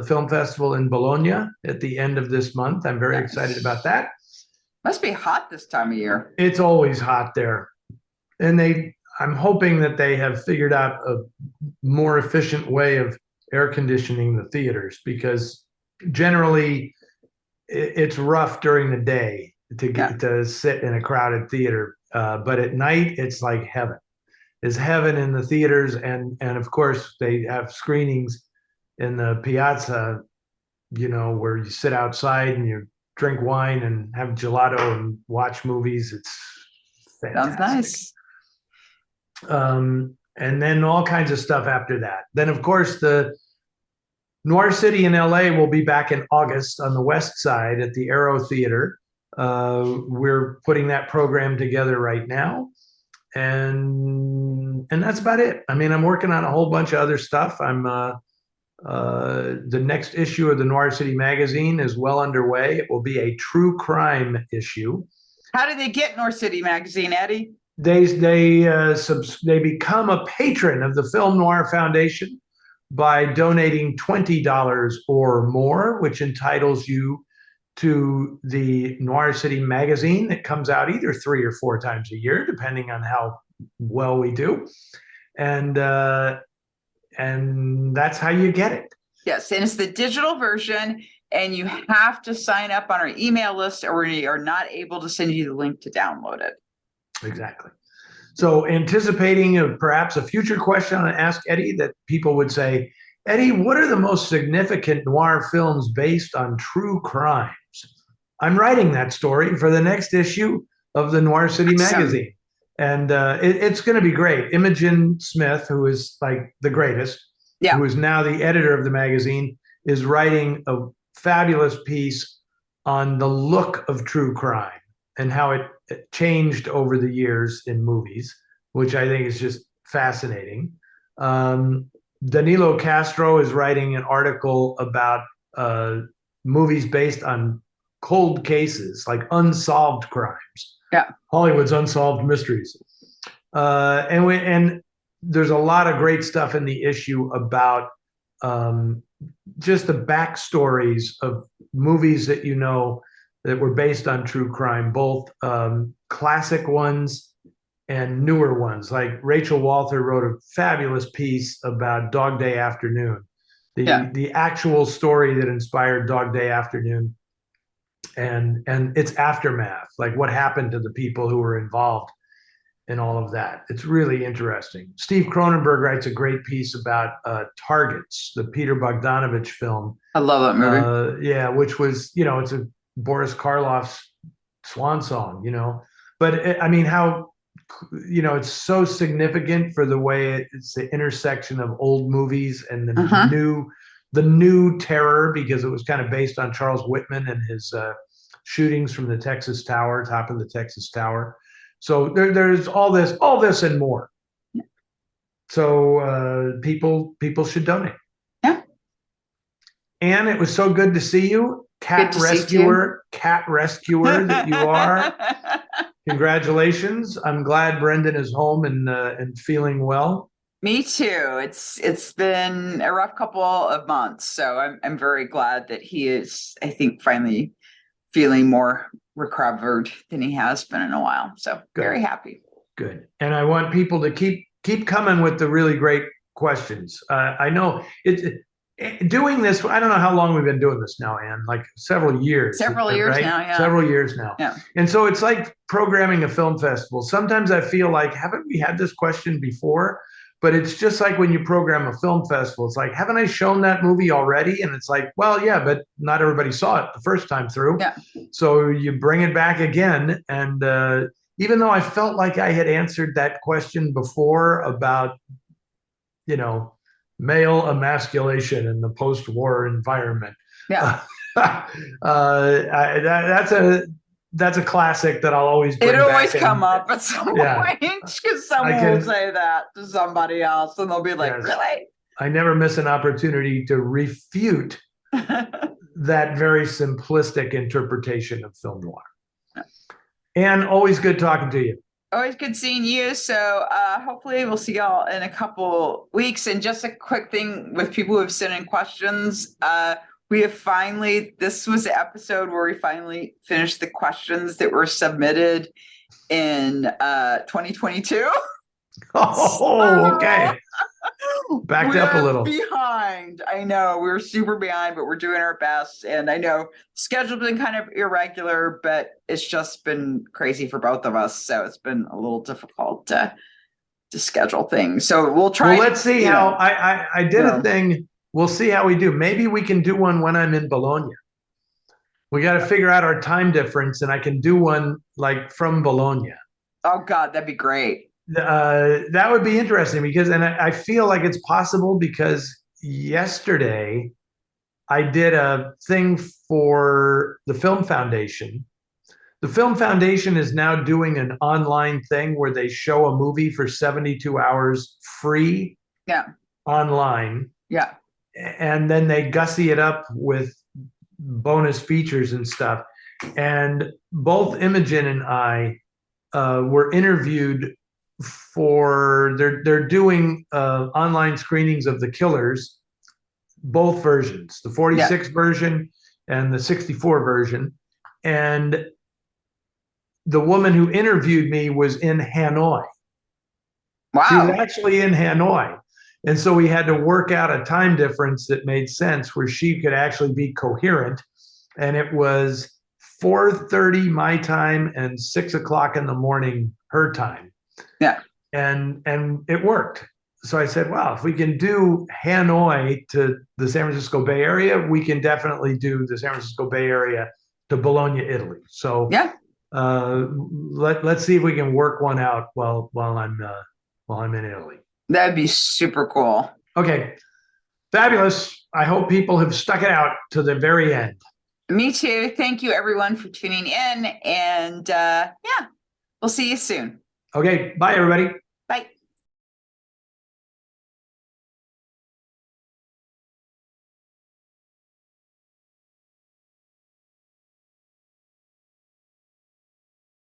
Film Festival in Bologna at the end of this month. I'm very excited about that. Must be hot this time of year. It's always hot there. And I'm hoping that they have figured out a more efficient way of air conditioning the theaters, because generally it's rough during the day to sit in a crowded theater. But at night, it's like heaven. It's heaven in the theaters. And of course, they have screenings in the piazza, where you sit outside and you drink wine and have gelato and watch movies. It's fantastic. Sounds nice. And then all kinds of stuff after that. Then, of course, the Noir City in LA will be back in August on the West Side at the Aero Theater. We're putting that program together right now. And that's about it. I mean, I'm working on a whole bunch of other stuff. The next issue of the Noir City magazine is well underway. It will be a true crime issue. How do they get Noir City magazine, Eddie? They become a patron of the Film Noir Foundation by donating $20 or more, which entitles you to the Noir City magazine that comes out either 3 or 4 times a year, depending on how well we do. And that's how you get it. Yes, and it's the digital version, and you have to sign up on our email list, or we are not able to send you the link to download it. Exactly. So anticipating perhaps a future question on Ask Eddie that people would say, Eddie, what are the most significant noir films based on true crimes? I'm writing that story for the next issue of the Noir City magazine. And it's going to be great. Imogen Smith, who is like the greatest, who is now the editor of the magazine, is writing a fabulous piece on the look of true crime and how it changed over the years in movies, which I think is just fascinating. Danilo Castro is writing an article about movies based on cold cases, like unsolved crimes. Yeah. Hollywood's unsolved mysteries. And there's a lot of great stuff in the issue about just the backstories of movies that you know that were based on true crime, both classic ones and newer ones. Like Rachel Walther wrote a fabulous piece about Dog Day Afternoon, the actual story that inspired Dog Day Afternoon, and its aftermath, like what happened to the people who were involved in all of that. It's really interesting. Steve Cronenberg writes a great piece about Targets, the Peter Bogdanovich film. I love that movie. Yeah, which was, it's a Boris Karloff's swan song, But I mean, how, it's so significant for the way it's the intersection of old movies and the new terror, because it was kind of based on Charles Whitman and his shootings from the Texas Tower, top of the Texas Tower. So there's all this and more. So people should donate. Yeah. And it was so good to see you, cat rescuer that you are. Congratulations. I'm glad Brendan is home and feeling well. Me too. It's been a rough couple of months, so I'm very glad that he is, I think, finally feeling more recovered than he has been in a while. So very happy. Good. And I want people to keep coming with the really great questions. I know doing this, I don't know how long we've been doing this now, Anne, like several years. Several years now, yeah. Several years now. Yeah. And so it's like programming a film festival. Sometimes I feel like, haven't we had this question before? But it's just like when you program a film festival, it's like, haven't I shown that movie already? And it's like, well, yeah, but not everybody saw it the first time through. Yeah. So you bring it back again. And even though I felt like I had answered that question before about, male emasculation in the post-war environment. Yeah. That's a classic that I'll always bring back. It'll always come up at some point because someone will say that to somebody else and they'll be like, really? I never miss an opportunity to refute that very simplistic interpretation of film noir. And always good talking to you. Always good seeing you. So hopefully we'll see y'all in a couple weeks. And just a quick thing with people who have sent in questions. We have this was the episode where we finally finished the questions that were submitted in 2022. Oh, okay. Backed up a little. Behind. I know we're super behind, but we're doing our best. And I know schedule's been kind of irregular, but it's just been crazy for both of us. So it's been a little difficult to schedule things. So we'll try. Well, let's see how I did a thing. We'll see how we do. Maybe we can do one when I'm in Bologna. We got to figure out our time difference, and I can do one like from Bologna. Oh God, that'd be great. That would be interesting because, and I feel like it's possible because yesterday I did a thing for the Film Foundation. The Film Foundation is now doing an online thing where they show a movie for 72 hours free. Yeah. Online. Yeah. And then they gussy it up with bonus features and stuff. And both Imogen and I were interviewed for, they're doing online screenings of The Killers, both versions, the 46 version and the 64 version. And the woman who interviewed me was in Hanoi. Wow. She was actually in Hanoi. And so we had to work out a time difference that made sense where she could actually be coherent. And it was 4:30 my time and 6 o'clock in the morning her time. Yeah. And it worked. So I said, well, if we can do Hanoi to the San Francisco Bay Area, we can definitely do the San Francisco Bay Area to Bologna, Italy. So Yeah. let's see if we can work one out while I'm in Italy. That'd be super cool. Okay, fabulous. I hope people have stuck it out to the very end. Me too. Thank you, everyone, for tuning in. And yeah, we'll see you soon. Okay, bye, everybody.